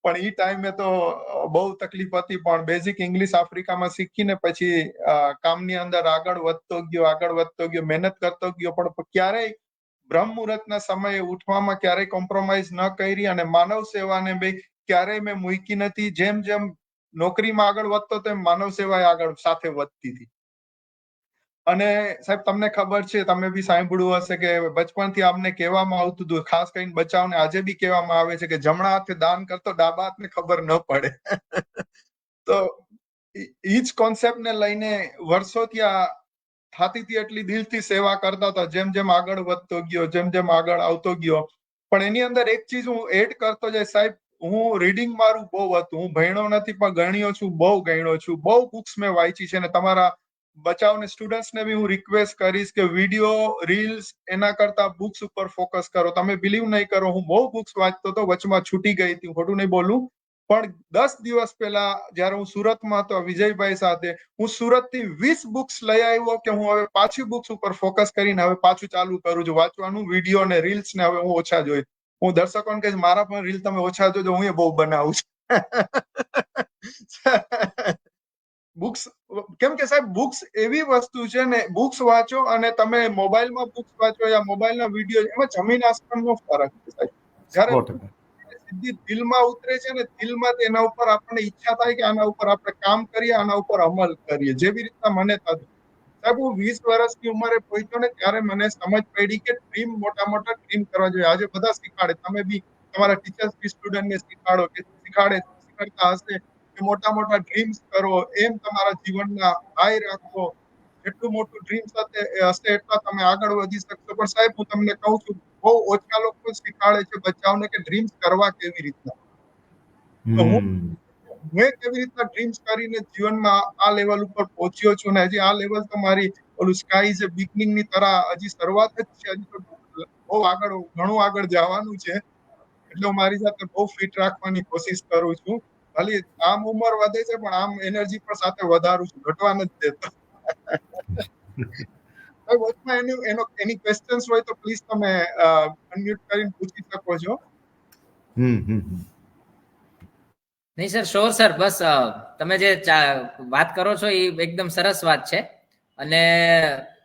પણ ઈ ટાઈમે તો બહુ તકલીફ હતી. પણ બેઝિક ઇંગ્લિશ આફ્રિકામાં શીખીને પછી કામની અંદર આગળ વધતો ગયો, મહેનત કરતો ગયો. પણ ક્યારેય બ્રહ્મ મુહૂર્તના સમયે ઉઠવામાં ક્યારેય કોમ્પ્રોમાઇઝ ન કરી અને માનવ સેવાને બી ક્યારેય મેં મૂકી નથી. જેમ જેમ નોકરીમાં આગળ વધતો તેમ માનવ સેવા આગળ સાથે વધતી હતી. અને સાહેબ તમને ખબર છે, તમે બી સાંભળ્યું હશે કે બચપનથી અમને કહેવામાં આવતું હતું, ખાસ કરીને બચાવને આજે બી કહેવામાં આવે છે કે જમણા હાથે દાન કરતો ડાબા હાથને ખબર ન પડે. તો ઈ જ કોન્સેપ્ટને લઈને વર્ષોથી આ થતી હતી એટલી દિલથી સેવા કરતા હતા. જેમ જેમ આગળ વધતો ગયો, જેમ જેમ આગળ આવતો ગયો. પણ એની અંદર એક ચીજ હું એડ કરતો જાય સાહેબ, હું રીડિંગ મારું બહુ હતું. હું ભણ્યો નથી પણ ગણ્યો છું, બહુ ગણ્યો છું. બહુ બુક્સ મેં વાંચી છે. અને તમારા બચાવને સ્ટુડન્ટ્સને બી હું રિક્વેસ્ટ કરીશ કે વિડીયો, રીલ્સ એના કરતા બુક્સ ઉપર ફોકસ કરો. તમે બિલીવ નહીં કરો, હું બહુ બુક્સ વાંચતો હતો, વચમાં છૂટી ગઈ હતી, ખોટું નહીં બોલું. પણ 10 દિવસ પહેલા જયારે હું સુરતમાં હતો વિજયભાઈ સાથે, હું સુરતથી 20 બુક્સ લઈ આવ્યો કે હું હવે પાછી બુક્સ ઉપર ફોકસ કરીને હવે પાછું ચાલુ કરું છું વાંચવાનું. વિડીયો અને રીલ્સ ને હવે હું ઓછા જોઈ. હું દર્શકોને કહીશ મારા પણ રીલ તમે ઓછા જોજો, હું એ બહુ બનાવું છું. બુક્સ, કેમ કે સાહેબ બુક્સ એવી વસ્તુ છે ને, બુક્સ વાંચો અને તમે મોબાઈલમાં બુક્સ વાંચો યા મોબાઈલના વિડીયો, એમાં જમીન આસમાનનો ફરક છે સાહેબ. જ્યારે 100%. સીધી દિલમાં ઉતરે છે ને, દિલમાં એના ઉપર આપણને ઈચ્છા થાય કે આના ઉપર આપણે કામ કરીએ, આના ઉપર અમલ કરીએ. જેવી રીતના મને થતું સાહેબ, હું 20 વર્ષની ઉંમરે પહોંચ્યો ને ત્યારે મને સમજ પડી કે ડ્રીમ, મોટા મોટા ડ્રીમ કરવા જોઈએ. આજે બધા શીખાડે, તમે બી તમારા ટીચર્સ બી સ્ટુડન્ટને શીખાડતા હશે કે મોટા મોટા ડ્રીમ્સ કરો, એમ તમારા જીવનના હાઈ રાખો, જેટલું મોટું ડ્રીમ સાથે હશે એટલા તમે આગળ વધી શકશો. પણ સાહેબ હું તમને કહું છું, બહુ ઓછા લોકો શીખવાડે છે બચ્ચાઓને કે ડ્રીમ્સ કરવા કેવી રીતના. તો મેં કેવી રીતના ડ્રીમ્સ કરીને જીવનમાં આ લેવલ ઉપર પહોંચ્યો છું, ને હજી આ લેવલ તો મારી ઓલું સ્કાય ઇઝ બિગનિંગ ની તરહ હજી શરૂઆત જ છે. હજી તો બહુ આગળ, ઘણું આગળ જવાનું છે. એટલે હું મારી સાથે બહુ ફિટ રાખવાની કોશિશ કરું છું. ખાલી આમ ઉંમર વધે છે પણ આમ એનર્જી પણ સાથે વધારું છું, ઘટવા નથી દેતો. વચમાં એની ક્વેશ્ચન્સ હોય તો પ્લીઝ તમે અનમ્યુટ કરીને પૂછી શકો છો. નહીં સર, શ્યોર સર. બસ તમે જે વાત કરો છો એ એકદમ સરસ વાત છે. અને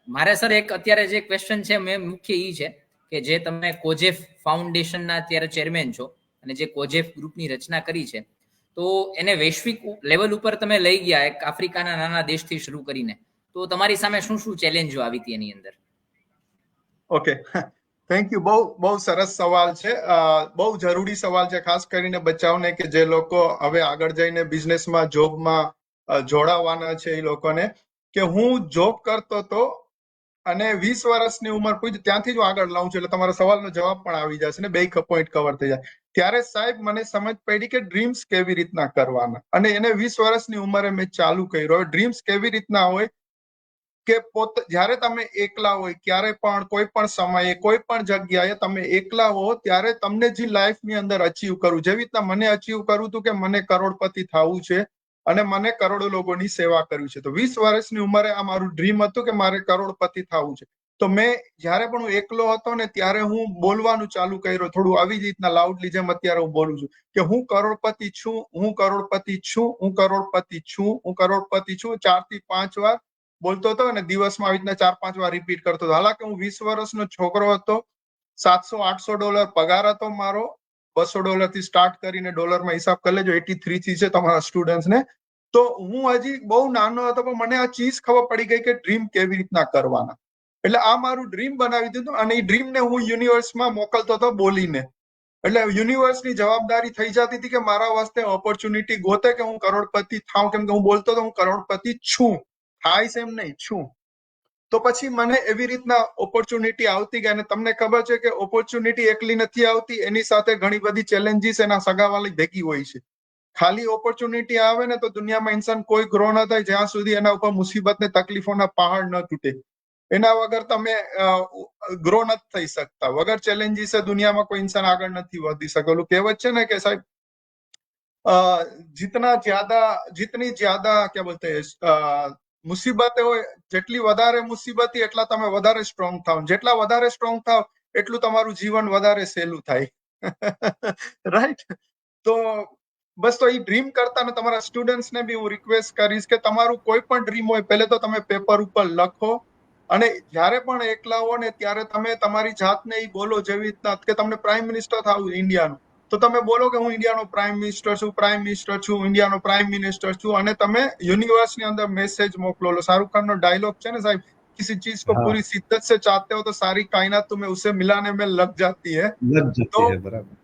મારે સર એક અત્યારે જે ક્વેશ્ચન છે મેં મુખ્ય એ છે કે જે તમે કોજેફ ફાઉન્ડેશનના અત્યારે ચેરમેન છો અને જે કોજેફ ગ્રુપની રચના કરી છે, તો એને વૈશ્વિક લેવલ ઉપર તમે લઈ ગયા એક આફ્રિકાના નાના દેશથી શરૂ કરીને, તો તમારી સામે શું શું ચેલેન્જો આવી હતી એની અંદર? Okay, thank you. બહુ સરસ સવાલ છે. બહુ જરૂરી સવાલ છે, ખાસ કરીને બચ્ચાઓને કે જે લોકો હવે આગળ જઈને બિઝનેસમાં, જોબમાં જોડાવાના છે. એ લોકોને કે હું જોબ કરતો હતો અને 20 વર્ષની ઉંમર પૂરી, ત્યાંથી જ આગળ લાવું છું એટલે તમારા સવાલનો જવાબ પણ આવી જશે ને, 2 પોઈન્ટ કવર થઈ જાય. ત્યારે સાહેબ મને સમજ પડી કે ડ્રીમ્સ કેવી રીતના કરવાના, અને એને 20 વર્ષની ઉંમરે મેં ચાલુ કર્યો. ડ્રીમ્સ કેવી રીતના હોય કે જ્યારે તમે એકલા હોય, ક્યારે પણ કોઈ પણ સમયે કોઈ પણ જગ્યાએ તમે એકલા હો ત્યારે તમને જે લાઈફની અંદર અચીવ કરવું, જેવી રીતના મને અચીવ કરવું હતું કે મને કરોડપતિ થવું છે અને મને કરોડો લોકોની સેવા કરવી છે. તો 20 વર્ષની ઉંમરે આ મારું ડ્રીમ હતું કે મારે કરોડપતિ થવું છે. તો મેં જ્યારે પણ હું એકલો હતો ને ત્યારે હું બોલવાનું ચાલુ કર્યું, થોડું આવી જ રીતના લાઉડલી, જેમ અત્યારે હું બોલું છું કે હું કરોડપતિ છું, હું કરોડપતિ છું, હું કરોડપતિ છું, હું કરોડપતિ છું. 4 થી 5 વાર બોલતો હતો અને દિવસમાં આવી રીતના 4-5 વાર રિપીટ કરતો હતો. હાલાકી હું 20 વર્ષનો છોકરો હતો, $700-800 પગાર હતો મારો, $200 થી સ્ટાર્ટ કરીને ડોલરમાં હિસાબ કરી લેજો, 83 થી છે તમારા સ્ટુડન્ટ્સ ને. તો હું હજી બહુ નાનો હતો પણ મને આ ચીજ ખબર પડી ગઈ કે ડ્રીમ કેવી રીતના કરવાના. એટલે આ મારું ડ્રીમ બનાવી દીધું અને એ ડ્રીમને હું યુનિવર્સમાં મોકલતો હતો બોલીને. એટલે યુનિવર્સની જવાબદારી થઈ જતી હતી કે મારા વાસ્તે ઓપોર્ચ્યુનિટી ગોતે કે હું કરોડપતિ થાઉં, કેમ કે હું બોલતો હતો હું કરોડપતિ છું, થાય છે એમ નહીં, છું. તો પછી મને એવી રીતના ઓપોર્ચ્યુનિટી આવતી ગઈ. અને તમને ખબર છે કે ઓપોર્ચ્યુનિટી એકલી નથી આવતી, એની સાથે ઘણી બધી ચેલેન્જીસ એના સગાવાળી ભેગી હોય છે. ખાલી ઓપોર્ચ્યુનિટી આવે ને તો દુનિયામાં ઇન્સાન કોઈ ગ્રો ન થાય જ્યાં સુધી એના ઉપર મુસીબત ને તકલીફોના પહાડ ન તૂટે. એના વગર તમે ગ્રો નથી થઈ શકતા. વગર ચેલેન્જીસ દુનિયામાં કોઈ ઇન્સાન આગળ નથી વધી શકેલું. કહેવત છે ને કે સાહેબ जितनी ज्यादा क्या बोलते हैं મુસીબતે હોય, જેટલી વધારે મુસીબતી એટલા તમે વધારે સ્ટ્રોંગ થાવ, જેટલા વધારે સ્ટ્રોંગ થાવ એટલું તમારું જીવન વધારે સહેલું થાય. રાઈટ? તો બસ તો એ ડ્રીમ કરતા ને તમારા સ્ટુડન્ટ્સ ને બી હું રિક્વેસ્ટ કરીશ કે તમારું કોઈ પણ ડ્રીમ હોય પહેલે તો તમે પેપર ઉપર લખો, અને જ્યારે પણ એકલા હો ને ત્યારે તમે તમારી જાતને એ બોલો, જેવી રીતના કે તમને પ્રાઇમ મિનિસ્ટર થવું ઇન્ડિયાનું, તો તમે બોલો કે હું ઇન્ડિયાનો પ્રાઇમ મિનિસ્ટર છું, પ્રાઇમ મિનિસ્ટર છું, ઇન્ડિયાનો પ્રાઇમ મિનિસ્ટર છું, અને તમે યુનિવર્સની અંદર મેસેજ મોકલો. શાહરુખ ખાનનો ડાયલોગ છે ને સાહેબ, किसी चीज को पूरी शिद्दत से चाहते हो तो सारी कायनात तुम्हें उसे मिलाने में लग जाती है. तो બરાબર.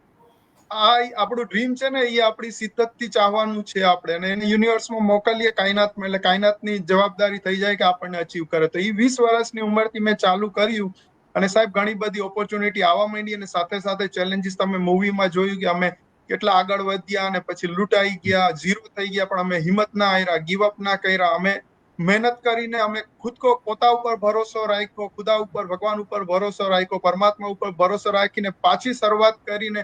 આ આપણું ડ્રીમ છે ને, એ આપણી શિદ્દત થી ચાહવાનું છે આપણે, અને એને યુનિવર્સમાં મોકલીએ કાયનાતમાં, એટલે કાયનાતની જવાબદારી થઈ જાય કે આપણને અચીવ કરે. તો એ 20 વર્ષની ઉંમરથી મેં ચાલુ કર્યું અને સાહેબ ઘણી બધી ઓપોર્ચ્યુનિટી આવવા માંડી, અને સાથે સાથે ચેલેન્જીસ તમે મૂવીમાં જોયું કે અમે કેટલા આગળ વધ્યા અને પછી લૂંટાઈ ગયા, ઝીરો થઈ ગયા, પણ અમે હિંમત ના હાર્યા, ગીવ અપ ના કર્યા. અમે મહેનત કરીને અમે ખુદ કો પોતા ઉપર ભરોસો રાખ્યો, ખુદા ઉપર, ભગવાન ઉપર ભરોસો રાખ્યો, પરમાત્મા ઉપર ભરોસો રાખીને પાછી શરૂઆત કરીને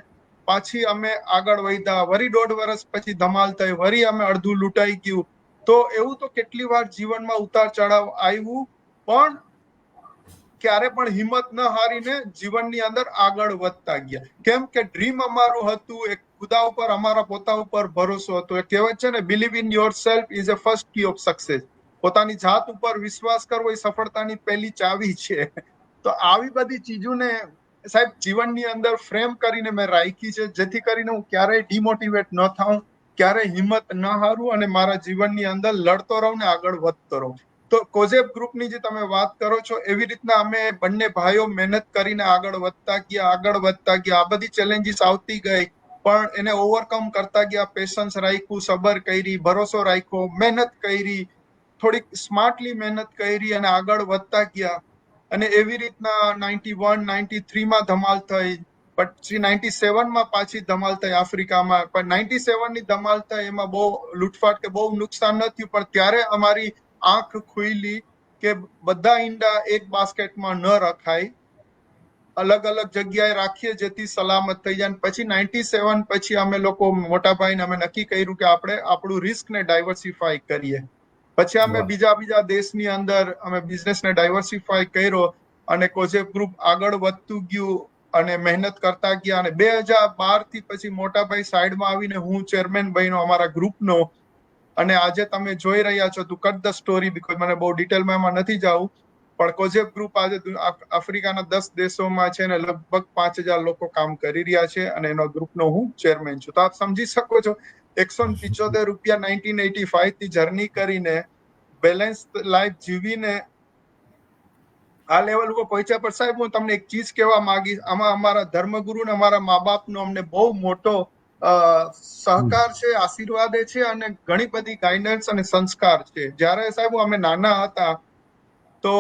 પાછી અમે આગળ વધ્યા. વરી 1.5 વર્ષ પછી ધમાલ થઈ, વરી અમે અડધું લૂંટાઈ ગયું. તો એવું તો કેટલી વાર જીવનમાં ઉતાર ચઢાવ આવ્યું, પણ ક્યારે પણ હિંમત ન હારીને જીવનની અંદર આગળ વધતા ગયા. કેમ કે ડ્રીમ અમારું હતું, એક ખુદા ઉપર, અમારા પોતા ઉપર ભરોસો હતો. એ કહેવત છે ને, believe in yourself is a first key of success. પોતાની જાત ઉપર વિશ્વાસ કરવો એ સફળતાની પહેલી ચાવી છે. તો આવી બધી ચીજોને સાહેબ જીવનની અંદર ફ્રેમ કરીને મેં રાખી છે, જેથી કરીને હું ક્યારેય ડિમોટિવેટ ન થાઉં, ક્યારેય હિંમત ન હારું, અને મારા જીવનની અંદર લડતો રહું ને આગળ વધતો રહું. તો કોઝેપ ગ્રુપની જે તમે વાત કરો છો, એવી રીતના અમે બંને ભાઈઓ મહેનત કરીને આગળ વધતા ગયા. આ બધી ચેલેન્જીસ આવતી ગઈ પણ એને ઓવરકમ કરતા ગયા. પેશન્સ રાખ્યું, સબર કરી, ભરોસો રાખ્યો, મહેનત કરી, થોડીક સ્માર્ટલી મહેનત કરી અને આગળ વધતા ગયા અને એવી રીતના 91 93 માં ધમાલ થઈ, પછી 97 માં પાછી ધમાલ થઈ આફ્રિકામાં, પણ 97 ની ધમાલ થઈ એમાં બહુ લૂંટફાટ કે બહુ નુકસાન ન થયું, પણ ત્યારે અમારી આંખ ખુલી કે બધા ઈંડા એક બાસ્કેટમાં ન રખાય, અલગ અલગ જગ્યાએ રાખીએ જેથી સલામત થઈ જાય. પછી 97 પછી અમે લોકો મોટા ભાઈને અમે નક્કી કર્યું કે આપણે આપણું રિસ્ક ને ડાયવર્સિફાઈ કરીએ. પછી અમે બીજા દેશની અંદર અમે બિઝનેસને ડાયવર્સિફાઈ કર્યો અને કોજેપ ગ્રુપ આગળ વધતું ગયું અને મહેનત કરતા ગયા. અને 2012 થી પછી મોટાભાઈ સાઈડમાં આવીને હું ચેરમેન બન્યો અમારા ગ્રુપનો. અને આજે તમે જોઈ રહ્યા છો, to cut the story, because મને બહુ ડિટેલમાં એમાં નથી જવું, પણ કોજેપ ગ્રુપ આજે આફ્રિકાના 10 દેશોમાં છે અને લગભગ 5000 લોકો કામ કરી રહ્યા છે અને એનો ગ્રુપનો હું ચેરમેન છું. તો આપ સમજી શકો છો 175 રૂપિયા 1985 થી જર્ની કરીને બેલેન્સ લાઈફ જીવીને આ લેવલ ઉપર પહોંચ્યા. પણ સાહેબ હું તમને એક ચીજ કહેવા માંગીશ, આમાં અમારા ધર્મગુરુ ને અમારા મા બાપનો અમને બહુ મોટો સહકાર છે, આશીર્વાદ છે અને ઘણી બધી ગાઈડન્સ અને સંસ્કાર છે. જ્યારે સાહેબ અમે નાના હતા તો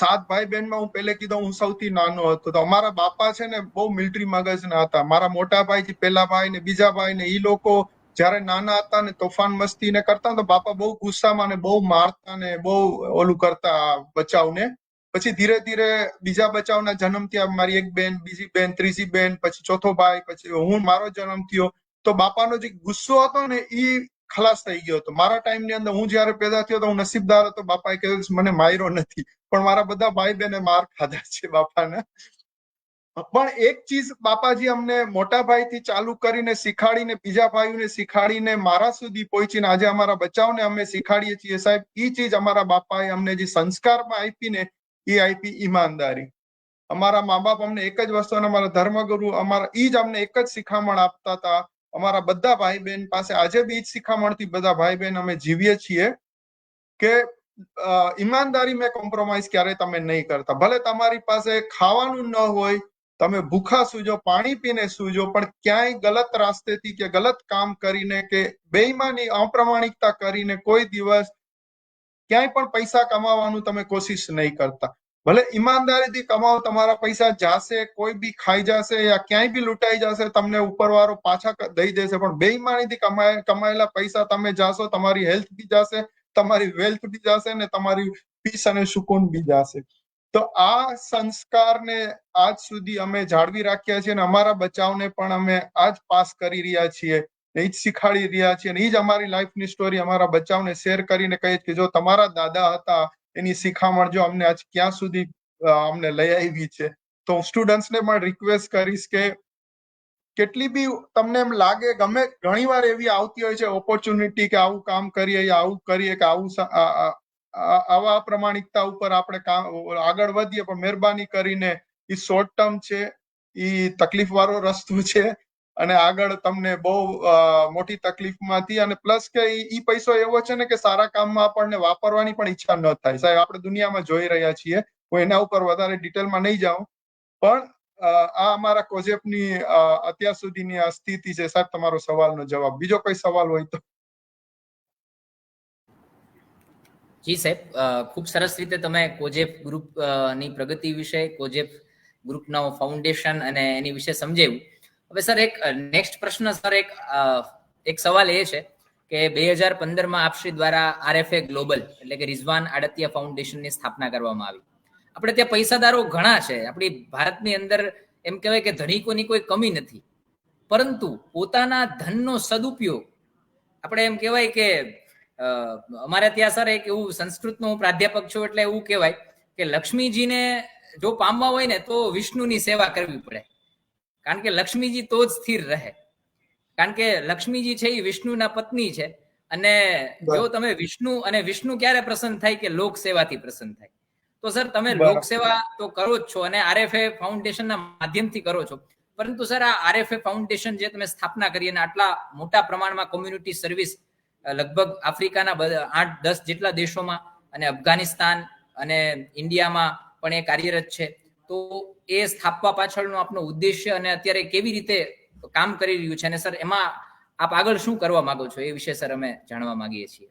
7 ભાઈ બહેનમાં હું પહેલે કીધું હું સૌથી નાનો હતો. તો અમારા બાપા છે ને બહુ મિલિટરી મગજના હતા. મારા મોટા ભાઈ પહેલા ભાઈ ને બીજા ભાઈ ને ઈ લોકો જયારે નાના હતા ને તોફાન મસ્તી ને કરતા તો બાપા બહુ ગુસ્સામાં ને બહુ મારતા ને બહુ ઓલું કરતા બચાવને. પછી ધીરે ધીરે બીજા બચાવના જન્મ થયા, મારી એક બેન, બીજી બેન, ત્રીજી બેન, પછી ચોથો ભાઈ, પછી હું, મારો જન્મ થયો. તો બાપાનો જે ગુસ્સો હતો ને ઈ ખલાસ થઈ ગયો હતો. મારા ટાઈમની અંદર હું જયારે પેદા થયો તો હું નસીબદાર હતો, બાપાએ કહ્યું મને માર્યો નથી, પણ મારા બધા ભાઈ બહેને માર ખાધા છે બાપાને. પણ એક ચીજ બાપાજી અમને મોટા ભાઈથી ચાલુ કરીને શીખાડીને બીજા ભાઈઓને શીખાડીને મારા સુધી પહોંચીને આજે અમારા બચાવને અમે શીખાડીએ છીએ સાહેબ. ઈ ચીજ અમારા બાપાએ અમને જે સંસ્કારમાં આપી ને એ આપી ઈમાનદારી. અમારા મા બાપ અમને એક જ વસ્તુ અને અમારા ધર્મગુરુ અમારા ઈ જ અમને એક જ શિખામણ આપતા હતા. અમારા બધા ભાઈ બહેન પાસે આજે બી જ શિખામણથી બધા ભાઈ બહેન અમે જીવીએ છીએ કે ઈમાનદારી મેં કોમ્પ્રોમાઇઝ ક્યારે તમે નહીં કરતા. ભલે તમારી પાસે ખાવાનું ન હોય, તમે ભૂખા સૂજો, પાણી પીને સૂજો, પણ ક્યાંય ગલત રાસ્તેથી કે ગલત કામ કરીને કે બેઈમાની અપ્રામાણિકતા કરીને કોઈ દિવસ ક્યાંય પણ પૈસા કમાવાનું તમે કોશિશ નહીં કરતા. ભલે ઈમાનદારીથી કમાઓ, તમારા પૈસા જાશે, કોઈ બી ખાઈ જશે યા ક્યાંય બી લૂંટાઈ જશે, તમને ઉપરવાળો પાછા દઈ દેશે, પણ બેઈમાનીથી કમાયેલા પૈસા તમે જાશો, તમારી હેલ્થ બી જશે, તમારી વેલ્થ બી જશે ને તમારી પીસ અને સુકૂન બી જશે. તો આ સંસ્કારને આજ સુધી અમે જાળવી રાખ્યા છીએ અને અમારા બચાવને પણ અમે આજ પાસ કરી રહ્યા છીએ, એ જ શીખાડી રહ્યા છીએ. અને એ જ અમારી લાઈફની સ્ટોરી અમારા બચાવને શેર કરીને કહીએ કે જો તમારા દાદા હતા એની શિખામણ જો અમને આજ ક્યાં સુધી અમને લઈ આવી છે. તો સ્ટુડન્ટ્સને પણ રિક્વેસ્ટ કરીશ કે કેટલી બી તમને એમ લાગે, ગમે ઘણી વાર એવી આવતી હોય છે ઓપોર્ચ્યુનિટી કે આવું કામ કરીએ યા આવું કરીએ કે આવું આવા અપ્રામાણિકતા ઉપર આપણે આગળ વધીએ, પણ મહેરબાની કરીને એ શોર્ટ ટર્મ છે, એ તકલીફ વાળો રસ્તો છે અને આગળ તમને બહુ મોટી તકલીફમાંથી અને પ્લસ કે ઈ પૈસો એવો છે ને કે સારા કામમાં આપણને વાપરવાની પણ ઈચ્છા ન થાય. સાહેબ આપણે દુનિયામાં જોઈ રહ્યા છીએ, હું એના ઉપર વધારે ડિટેલમાં નહીં જાઉં, પણ આ અમારા કોજેપની અત્યાર સુધીની આ સ્થિતિ છે. સાહેબ તમારો સવાલનો જવાબ. બીજો કોઈ સવાલ હોય તો. જી સાહેબ, ખૂબ સરસ રીતે તમે કોજેપ ગ્રુપ ની પ્રગતિ વિશે, કોજેપ ગ્રુપનો ફાઉન્ડેશન અને એની વિશે સમજાવ્યું. હવે સર એક નેક્સ્ટ પ્રશ્ન સર, એક સવાલ એ છે કે 2015માં આપશ્રી દ્વારા આરએફએ ગ્લોબલ એટલે કે રિઝવાન આડતિયા ફાઉન્ડેશનની સ્થાપના કરવામાં આવી. આપણે ત્યાં પૈસાદારો ઘણા છે, આપણી ભારતની અંદર એમ કહેવાય કે ધનિકોની કોઈ કમી નથી, પરંતુ પોતાના ધનનો સદુપયોગ, આપણે એમ કહેવાય કે અમારે ત્યાં સર એક એવું સંસ્કૃતનો હું પ્રાધ્યાપક છું એટલે એવું કહેવાય કે લક્ષ્મીજીને જો પામવા હોય ને તો વિષ્ણુની સેવા કરવી પડે, કારણ કે લક્ષ્મીજી તો જ સ્થિર રહે, કારણ કે લક્ષ્મીજી છે એ વિષ્ણુના પત્ની છે. અને જો તમે વિષ્ણુ ક્યારે પ્રસન્ન થાય કે લોક સેવાથી પ્રસન્ન થાય. તો સર તમે લોક સેવા તો કરો જ છો અને આરએફએ ફાઉન્ડેશનના માધ્યમથી કરો છો, પરંતુ સર આ આરએફએ ફાઉન્ડેશન જે તમે સ્થાપના કરી અને આટલા મોટા પ્રમાણમાં કોમ્યુનિટી સર્વિસ લગભગ આફ્રિકાના 8-10 જેટલા દેશોમાં અને અફઘાનિસ્તાન અને ઇન્ડિયામાં પણ એ કાર્યરત છે, તો એ સ્થાપવા પાછળનો આપનો ઉદ્દેશ્ય અને અત્યારે કેવી રીતે કામ કરી રહ્યું છે અને સર એમાં આપ આગળ શું કરવા માંગો છો એ વિશે સર અમે જાણવા માંગીએ છીએ.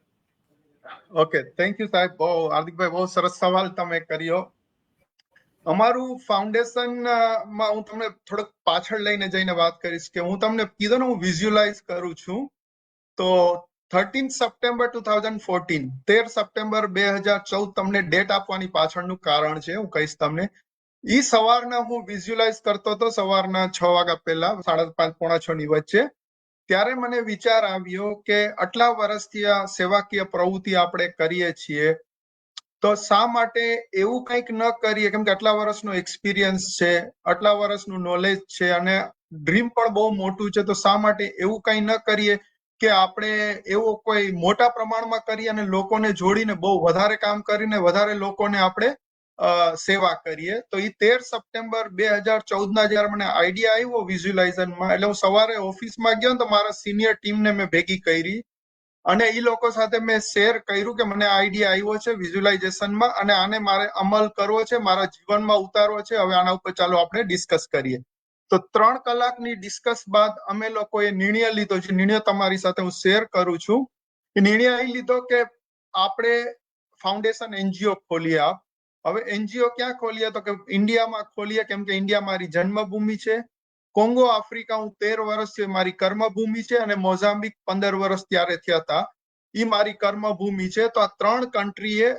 ઓકે, થેન્ક યુ સાહેબ. બહુ હાર્દિકભાઈ, બહુ સરસ સવાલ તમે કર્યો. અમારું ફાઉન્ડેશન માં હું તમને થોડોક પાછળ લઈને જઈને વાત કરીશ કે હું તમને કીધું ને હું વિઝ્યુલાઇઝ કરું છું. તો 13 સપ્ટેમ્બર 2014, 13 સપ્ટેમ્બર 2014 તમને ડેટ આપવાની પાછળનું કારણ છે, હું કહીશ તમને. ઈ સવારના હું વિઝ્યુલાઇઝ કરતો હતો, સવારના 6 વાગ્યા પહેલા, 5:30 પોણા 6 ની વચ્ચે. ત્યારે મને વિચાર આવ્યો કે આટલા વર્ષથી આ સેવાકીય પ્રવૃત્તિ આપણે કરીએ છીએ, તો શા માટે એવું કંઈક ન કરીએ? કેમ કે આટલા વર્ષનો એક્સપિરિયન્સ છે, આટલા વર્ષનું નોલેજ છે અને ડ્રીમ પણ બહુ મોટું છે, તો શા માટે એવું કંઈ ન કરીએ કે આપણે એવો કોઈ મોટા પ્રમાણમાં કરીએ અને લોકોને જોડીને બહુ વધારે કામ કરીને વધારે લોકોને આપણે સેવા કરીએ. તો એ 13 સપ્ટેમ્બર 2014 ના જયારે મને આઈડિયા આવ્યો વિઝ્યુલાઇઝેશનમાં, એટલે હું સવારે ઓફિસમાં ગયો ને તો મારા સિનિયર ટીમને મેં ભેગી કરી અને એ લોકો સાથે મેં શેર કર્યું કે મને આઈડિયા આવ્યો છે વિઝ્યુલાઇઝેશનમાં અને આને મારે અમલ કરવો છે, મારા જીવનમાં ઉતારવો છે. હવે આના ઉપર ચાલો આપણે ડિસ્કસ કરીએ. તો 3 કલાકની ડિસ્કસ બાદ અમે લોકોએ નિર્ણય લીધો, જે નિર્ણય તમારી સાથે હું શેર કરું છું. એ નિર્ણય એ લીધો કે આપણે ફાઉન્ડેશન એનજીઓ ખોલીએ. હવે એનજીઓ ક્યાં ખોલીએ? તો કે ઇન્ડિયામાં ખોલીએ, કેમ કે ઇન્ડિયા મારી જન્મભૂમિ છે. કોંગો આફ્રિકા હું 13 વર્ષથી મારી કર્મભૂમિ છે અને મોઝામ્બિક 15 વર્ષ ત્યારે થયા હતા, એ મારી કર્મભૂમિ છે. તો આ 3 કન્ટ્રીએ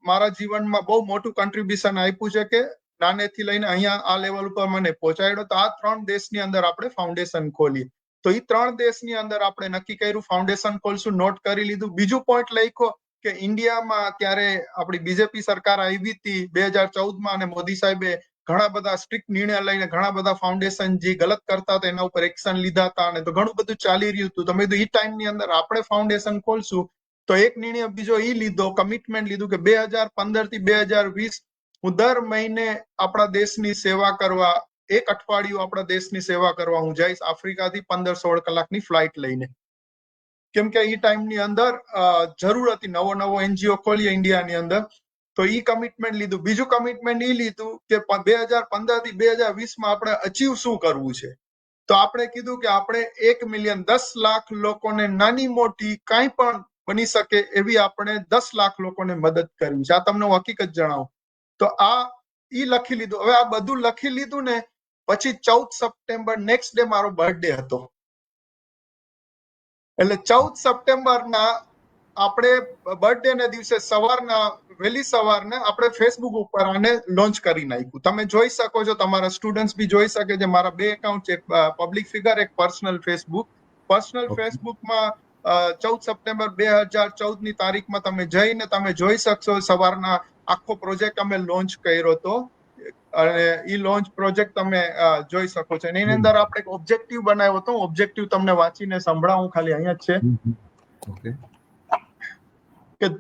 મારા જીવનમાં બહુ મોટું કન્ટ્રીબ્યુશન આપ્યું છે કે નાનેથી લઈને અહીંયા આ લેવલ ઉપર મને પહોંચાડ્યો. તો આ 3 દેશની અંદર આપણે ફાઉન્ડેશન ખોલીએ. તો એ 3 દેશની અંદર આપણે નક્કી કર્યું ફાઉન્ડેશન ખોલશું, નોટ કરી લીધું. બીજું પોઈન્ટ લખ્યો કે ઇન્ડિયામાં ત્યારે આપણી બીજેપી સરકાર આવી હતી 2014માં અને મોદી સાહેબે ઘણા બધા સ્ટ્રિક્ટ નિર્ણય લઈને ઘણા બધા ફાઉન્ડેશન જે ગલત કરતા હતા એના ઉપર એક્શન લીધા હતા અને તો ઘણું બધું ચાલી રહ્યું હતું. તમે એ ટાઈમની અંદર આપણે ફાઉન્ડેશન ખોલશું. તો એક નિર્ણય બીજો એ લીધો, કમિટમેન્ટ લીધું કે 2015 થી 2020 હું દર મહિને આપણા દેશની સેવા કરવા, એક અઠવાડિયું આપણા દેશની સેવા કરવા હું જઈશ, આફ્રિકાથી 15-16 કલાકની ફ્લાઇટ લઈને. કેમ કે એ ટાઈમની અંદર જરૂર હતી, નવો એનજીઓ ખોલીએ ઇન્ડિયાની અંદર. તો ઈ કમિટમેન્ટ લીધું. બીજું કમિટમેન્ટ એ લીધું કે 2015 થી 2020 આપણે અચીવ શું કરવું છે. તો આપણે કીધું કે આપણે 1 મિલિયન 10 લાખ લોકોને નાની મોટી કાંઈ પણ બની શકે એવી આપણે 10 લાખ લોકોને મદદ કરવી છે. આ તમને હું હકીકત જણાવું. તો આ ઈ લખી લીધું. હવે આ બધું લખી લીધું ને પછી 14 સપ્ટેમ્બર નેક્સ્ટ ડે મારો બર્થડે હતો. એટલે 14 સપ્ટેમ્બરના આપણે બર્થડે ના દિવસે વહેલી સવારના આપણે ફેસબુક ઉપર આને લોન્ચ કરી નાખ્યું. તમે જોઈ શકો છો, તમારા સ્ટુડન્ટ્સ બી જોઈ શકે છે. મારા 2 એકાઉન્ટ છે, એક પબ્લિક ફિગર, એક પર્સનલ ફેસબુક. પર્સનલ ફેસબુકમાં 14 સપ્ટેમ્બર 2014 ની તારીખમાં તમે જઈને તમે જોઈ શકશો સવારના આખો પ્રોજેક્ટ અમે લોન્ચ કર્યો હતો અને ઈ લોન્ચ પ્રોજેક્ટ તમે જોઈ શકો છો. એની અંદર આપણે એક ઓબ્જેક્ટિવ બનાવ્યો હતો. ઓબ્જેક્ટિવ તમને વાંચીને સંભળાવું, ખાલી અહીંયા જ છે. Okay.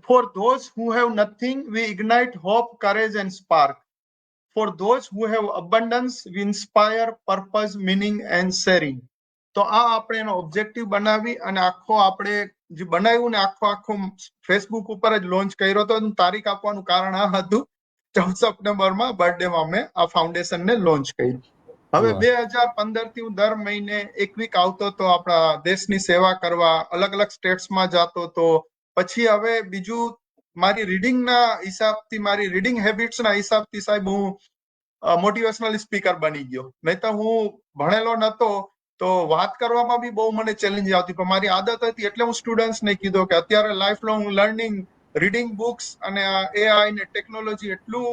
For those who have nothing, we ignite hope, courage and spark. For those who have abundance, we inspire purpose, meaning and sharing. તો આ આપણે એનો ઓબ્જેક્ટિવ બનાવી અને આખો આપણે જે બનાવ્યું ને આખો ફેસબુક ઉપર જ લોન્ચ કર્યો હતો. તારીખ આપવાનું કારણ આ હતું, 14 સપ્ટેમ્બરમાં બર્થડેમાં અમે આ ફાઉન્ડેશનને લોન્ચ કર્યું. હવે 2015 થી હું દર મહિને એક વીક આવતો હતો આપણા દેશની સેવા કરવા, અલગ અલગ સ્ટેટ્સમાં જતો હતો. પછી હવે બીજું મારી રીડિંગના હિસાબથી, મારી રીડિંગ હેબિટ્સના હિસાબથી સાહેબ હું મોટિવેશનલ સ્પીકર બની ગયો. નહીં તો હું ભણેલો નતો તો વાત કરવામાં બી બહુ મને ચેલેન્જ આવતી, પણ મારી આદત હતી. એટલે હું સ્ટુડન્ટ્સને કીધું કે અત્યારે life long learning, reading books અને એઆઈ ને ટેકનોલોજી એટલું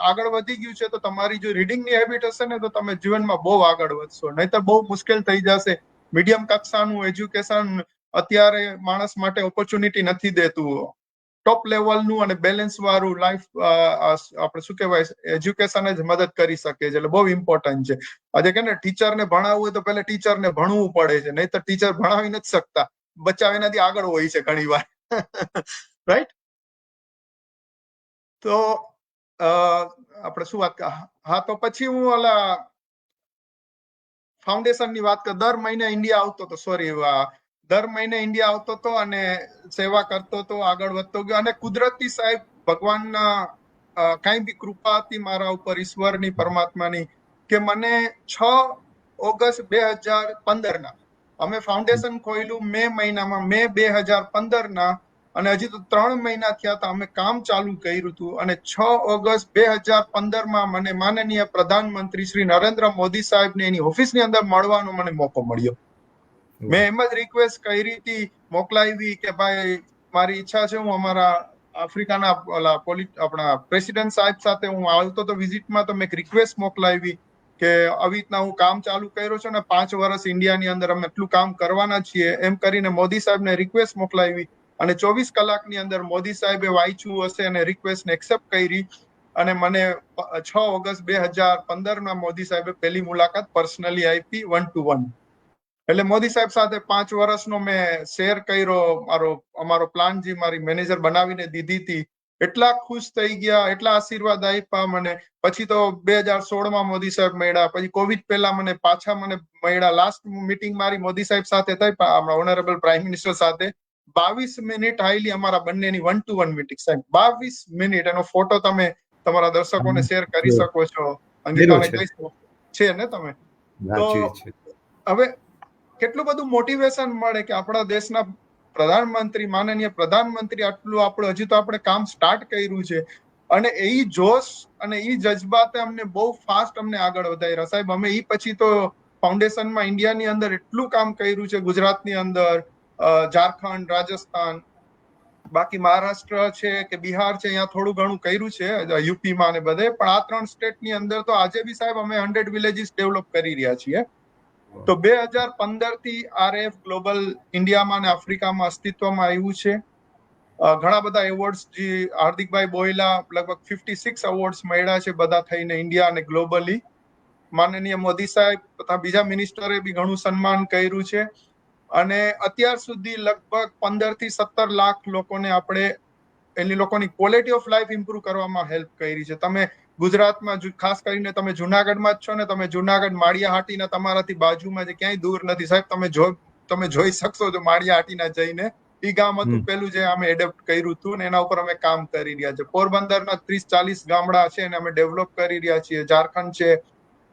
આગળ વધી ગયું છે, તો તમારી જો રીડિંગની હેબિટ હશે ને તો તમે જીવનમાં બહુ આગળ વધશો. નહીતર બહુ મુશ્કેલ થઈ જશે. મીડિયમ કક્ષાનું એજ્યુકેશન અત્યારે માણસ માટે ઓપોર્ચ્યુનિટી નથી દેતું. ટોપ લેવલનું અને બેલેન્સ વાળું લાઈફ આપણે શું કહેવાય એજ્યુકેશન જ મદદ કરી શકે છે. એટલે બહુ ઇમ્પોર્ટન્ટ છે. આજે કે ને ટીચરને ભણાવવું હોય તો પહેલા ટીચરને ભણવું પડે છે, નહીં તો ટીચર ભણાવી નથી શકતા. બચ્ચા એનાથી આગળ હોય છે ઘણી વાર. રાઈટ? તો આપણે શું વાત, હા, તો પછી હું ઓલા ફાઉન્ડેશનની વાત કર. દર મહિને ઇન્ડિયા આવતો હતો, દર મહિને ઇન્ડિયા આવતો હતો અને સેવા કરતો હતો, આગળ વધતો ગયો. અને કુદરતી સાહેબ ભગવાનના કઈ બી કૃપા હતી મારા ઉપર, ઈશ્વરની, પરમાત્માની, કે મને 6 ઓગસ્ટ 2015 અમે ફાઉન્ડેશન ખોલ્યું મે મહિનામાં, મે 2015 અને હજી તો 3 મહિના થયા હતા અમે કામ ચાલુ કર્યું હતું અને 6 ઓગસ્ટ 2015 મને માનનીય પ્રધાનમંત્રી શ્રી નરેન્દ્ર મોદી સાહેબને એની ઓફિસની અંદર મળવાનો મને મોકો મળ્યો. મેં એમ જ રિક્વેસ્ટ કરી હતી, મોકલાવી કે ભાઈ મારી ઈચ્છા છે હું અમારા આફ્રિકાના આપણા પ્રેસિડેન્ટ સાહેબ સાથે હું આવતો તો વિઝિટમાં, તો મેં રિક્વેસ્ટ મોકલાવી કે આવી રીતના હું કામ ચાલુ કર્યો છું ને 5 વર્ષ ઇન્ડિયાની અંદર અમે એટલું કામ કરવાના છીએ એમ કરીને મોદી સાહેબને રિક્વેસ્ટ મોકલાવી અને 24 કલાકની અંદર મોદી સાહેબે વાંચ્યું હશે અને રિક્વેસ્ટને એક્સેપ્ટ કરી અને મને 6 ઓગસ્ટ 2015 મોદી સાહેબે પહેલી મુલાકાત પર્સનલી આપી 1 to 1. એટલે મોદી સાહેબ સાથે 5 વર્ષનો મેં શેર કર્યો અમારો પ્લાન જે મારી મેનેજર બનાવીને દીધી હતી. એટલા ખુશ થઈ ગયા, એટલા આશીર્વાદ આપ્યા મને. પછી તો 2016 મોદી સાહેબ મળ્યા, પછી કોવિડ પહેલા મને મળ્યા. લાસ્ટ મીટિંગ મારી મોદી સાહેબ સાથે થઈ ઓનરેબલ પ્રાઇમ મિનિસ્ટર સાથે 22 મિનિટ હાઈલી અમારા બંનેની 1 to 1 મીટિંગ સાહેબ. 22 મિનિટ. એનો ફોટો તમે તમારા દર્શકોને શેર કરી શકો છો. અંકિતાને કહી શકો છે ને તમે. તો હવે કેટલું બધું મોટિવેશન મળે કે આપણા દેશના પ્રધાનમંત્રી, માનનીય પ્રધાનમંત્રી આટલું આપણે હજી તો આપણે કામ સ્ટાર્ટ કર્યું છે અને એ જોશ અને એ જજ્બાતે અમને બહુ ફાસ્ટ અમને આગળ વધાર્યા સાહેબ. અમે એ પછી તો ફાઉન્ડેશનમાં ઇન્ડિયાની અંદર એટલું કામ કર્યું છે, ગુજરાતની અંદર, ઝારખંડ, રાજસ્થાન, બાકી મહારાષ્ટ્ર છે કે બિહાર છે, અહીંયા થોડું ઘણું કર્યું છે, યુપીમાં ને બધે. પણ આ 3 સ્ટેટની અંદર તો આજે બી સાહેબ અમે 100 વિલેજીસ ડેવલપ કરી રહ્યા છીએ. તો 2015 થી આરએફ ગ્લોબલ ઇન્ડિયામાં અને આફ્રિકામાં અસ્તિત્વમાં આવ્યું છે. ઘણા બધા એવોર્ડ્સ જે હાર્દિકભાઈ બોયલા લગભગ 56 એવોર્ડ્સ મળ્યા છે બધા થઈને ઇન્ડિયા અને ગ્લોબલી. માનનીય મોદી સાહેબ તથા બીજા મિનિસ્ટરે બી ઘણું સન્માન કર્યું છે અને અત્યાર સુધી લગભગ 15 થી 17 લાખ લોકોને આપણે એની લોકોની ક્વોલિટી ઓફ લાઈફ ઇમ્પ્રુવ કરવામાં હેલ્પ કરી છે. તમે ગુજરાતમાં ખાસ કરીને તમે જુનાગઢમાં જ છો ને, તમે જુનાગઢ માળિયાહાટીના તમારાથી બાજુમાં જે ક્યાંય દૂર નથી સાહેબ. તમે જોઈ શકશો જો માળિયાહાટીના જઈને. ઈ ગામ હતું પેલું જે અમે એડપ્ટ કર્યું હતું ને એના ઉપર અમે કામ કરી રહ્યા છે. પોરબંદરના 30-40 ગામડા છે એને અમે ડેવલપ કરી રહ્યા છીએ. ઝારખંડ છે,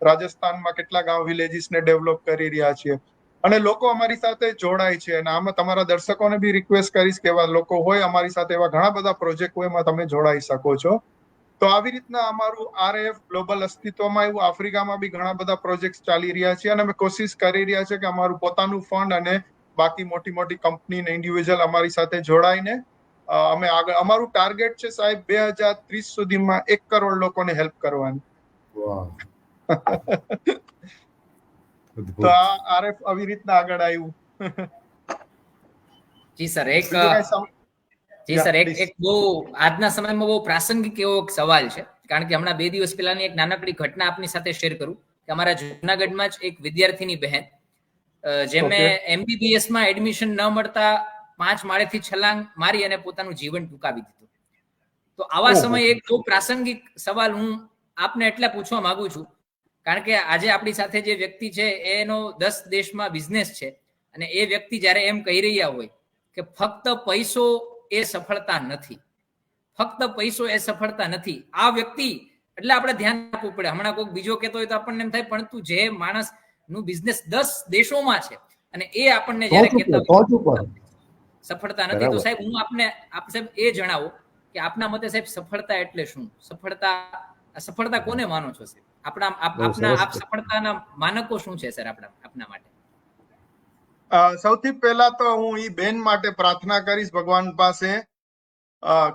રાજસ્થાનમાં કેટલા ગામ વિલેજીસને ડેવલપ કરી રહ્યા છીએ અને લોકો અમારી સાથે જોડાય છે. અને આમાં તમારા દર્શકોને બી રિક્વેસ્ટ કરીશ કે એવા લોકો હોય અમારી સાથે, એવા ઘણા બધા પ્રોજેક્ટ હોય એમાં તમે જોડાઈ શકો છો. તો આવી રીતના અમારું આરએફ ગ્લોબલ અસ્તિત્વમાં આવ્યું. આફ્રિકામાં બી ઘણા બધા પ્રોજેક્ટ ચાલી રહ્યા છે અને અમે કોશિશ કરી રહ્યા છે કે અમારું પોતાનું ફંડ અને બાકી મોટી મોટી કંપની ને ઇન્ડિવિજ્યુઅલ અમારી સાથે જોડાઈને અમે આગળ, અમારું ટાર્ગેટ છે સાહેબ 2030 સુધીમાં 1 કરોડ લોકોને હેલ્પ કરવાની. તો આ આરએફ આવી રીતના આગળ આવ્યું. જી સર, એક બહુ આજના સમયમાં બહુ પ્રાસંગિક એવો સવાલ છે, કારણ કે હમણાં 2 દિવસ પહેલાની એક નાનકડી ઘટના આપની સાથે શેર કરું કે અમારા જૂનાગઢમાં જ એક વિદ્યાર્થીની બહેન જેમને MBBS માં એડમિશન ન મળતા 5 માળેથી છલાંગ મારી અને પોતાનું જીવન ટૂંકાવી દીધું. તો આવા સમયે એક બહુ પ્રાસંગિક સવાલ હું આપને એટલે પૂછવા માંગુ છું, કારણ કે આજે આપણી સાથે જે વ્યક્તિ છે એનો 10 દેશમાં બિઝનેસ છે અને એ વ્યક્તિ જ્યારે એમ કહી રહ્યા હોય કે ફક્ત પૈસો એ સફળતા નથી, ફક્ત પૈસો એ સફળતા નથી, આ વ્યક્તિ એટલે આપણે ધ્યાન આપવું પડે. હમણાં કોઈ બીજો કહેતો હોય તો આપણને એમ થાય પરંતુ જે માણસ નું બિઝનેસ 10 દેશોમાં છે અને એ આપણને જ્યારે કહેતા સફળતા નથી, તો સાહેબ હું આપ સાહેબ એ જણાવો કે આપના મતે સાહેબ સફળતા એટલે શું? સફળતા કોને માનો છો સાહેબ? આપ સફળતાના માનકો શું છે સર આપના માટે? સૌથી પહેલા તો હું ઈ બેન માટે પ્રાર્થના કરીશ ભગવાન પાસે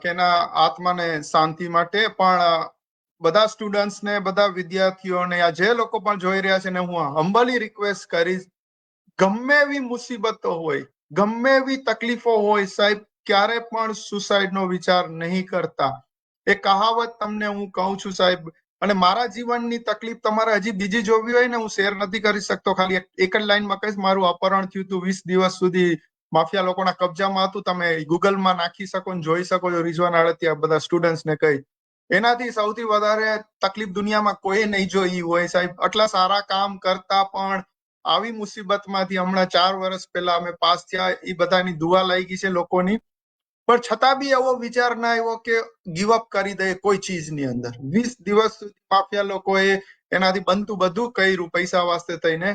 કે એના આત્માને શાંતિ માટે. પણ બધા સ્ટુડન્ટ્સ ને, બધા વિદ્યાર્થીઓને, આ જે લોકો પણ જોઈ રહ્યા છે ને હું હમ્બલી રિક્વેસ્ટ કરીશ, ગમે એવી મુસીબતો હોય, ગમે એવી તકલીફો હોય સાહેબ, ક્યારે પણ સુસાઇડ નો વિચાર નહીં કરતા. એ કહાવત તમને હું કહું છું સાહેબ. અને મારા જીવનની તકલીફ તમારે હજી બીજી જોવી હોય ને હું શેર નથી કરી શકતો, ખાલી એક જ લાઈનમાં કહીશ. મારું અપહરણ થયું હતું, 20 દિવસ સુધી માફિયા લોકોના કબજામાં હતું. તમે ગૂગલમાં નાખી શકો ને જોઈ શકો છો. રિઝવાન આડતિયા બધા સ્ટુડન્ટ્સ ને કહી, એનાથી સૌથી વધારે તકલીફ દુનિયામાં કોઈ નહીં જોઈ હોય સાહેબ. આટલા સારા કામ કરતા પણ આવી મુસીબતમાંથી હમણાં 4 વર્ષ પહેલા અમે પાસ થયા. એ બધાની દુઆ લાગી છે લોકોની, પણ છતાં બી એવો વિચાર ના આવ્યો કે ગીવ અપ કરી દે કોઈ ચીજની અંદર. 20 દિવસ સુધી માફિયા લોકોએ એનાથી બનતું બધું કર્યું પૈસા વાસ્તે થઈને.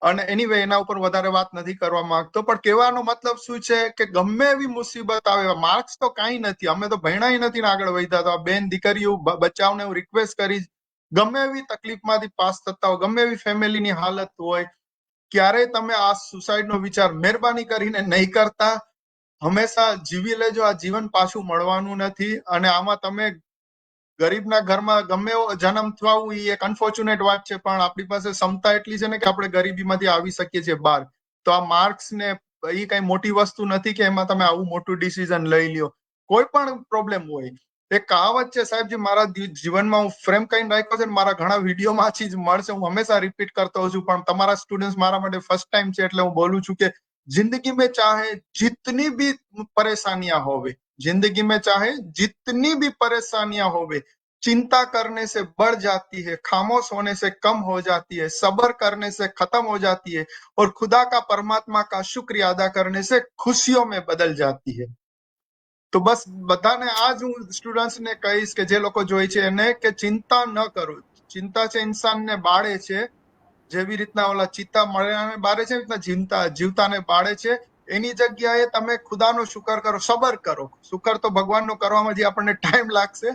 અને એનીવે એના ઉપર વધારે વાત નથી કરવા માંગતો, પણ કહેવાનો મતલબ શું છે કે ગમે એવી મુસીબત આવે, માર્ક્સ તો કાંઈ નથી, અમે તો ભણ્યા નથી ને આગળ વધ્યા, તો આ બેન દીકરીઓ બચાવને હું રિક્વેસ્ટ કરીશ, ગમે એવી તકલીફમાંથી પાસ થતા હોય, ગમે એવી ફેમિલીની હાલત હોય, ક્યારેય તમે આ સુસાઇડનો વિચાર મહેરબાની કરીને નહીં કરતા. હંમેશા જીવી લેજો, આ જીવન પાછું મળવાનું નથી. અને આમાં તમે ગરીબના ઘરમાં ગમે એવો જન્મ થવું એ એક અનફોર્ચ્યુનેટ વાત છે, પણ આપણી પાસે ક્ષમતા એટલી છે ને કે આપણે ગરીબીમાંથી આવી શકીએ છીએ બહાર. તો આ માર્ક્સ ને એ કઈ મોટી વસ્તુ નથી કે એમાં તમે આવું મોટું ડિસિઝન લઈ લ્યો. કોઈ પણ પ્રોબ્લેમ હોય, એક કહાવત છે સાહેબ, જે મારા જીવનમાં હું ફ્રેમ કરીને રાખ્યો છે, મારા ઘણા વિડીયોમાં આ ચીજ મળશે, હું હંમેશા રિપીટ કરતો હોઉં છું, પણ તમારા સ્ટુડન્ટ મારા માટે ફર્સ્ટ ટાઈમ છે એટલે હું બોલું છું કે जिंदगी में चाहे जितनी भी परेशानियां होवे, जिंदगी में चाहे जितनी भी परेशानियां होवे, चिंता करने से बढ़ जाती है, खामोश होने से कम हो जाती है, सब्र करने से खत्म हो जाती है, और खुदा का परमात्मा का शुक्रिया अदा करने से खुशियों में बदल जाती है. તો બસ બધાને આજ હું સ્ટુડન્ટ્સ ને કહીશ કે જે લોકો જોઈ છે એને કે ચિંતા ન કરો. ચિંતા છે ઇન્સાનને બાળે છે, જેવી રીતના ઓલા ચિત્તા મળ્યાને બાળે છે, રીતના જીવતાને બાળે છે. એની જગ્યાએ તમે ખુદાનો શુકર કરો, સબર કરો. શુકર તો ભગવાનનો કરવામાં જે આપણને ટાઈમ લાગશે,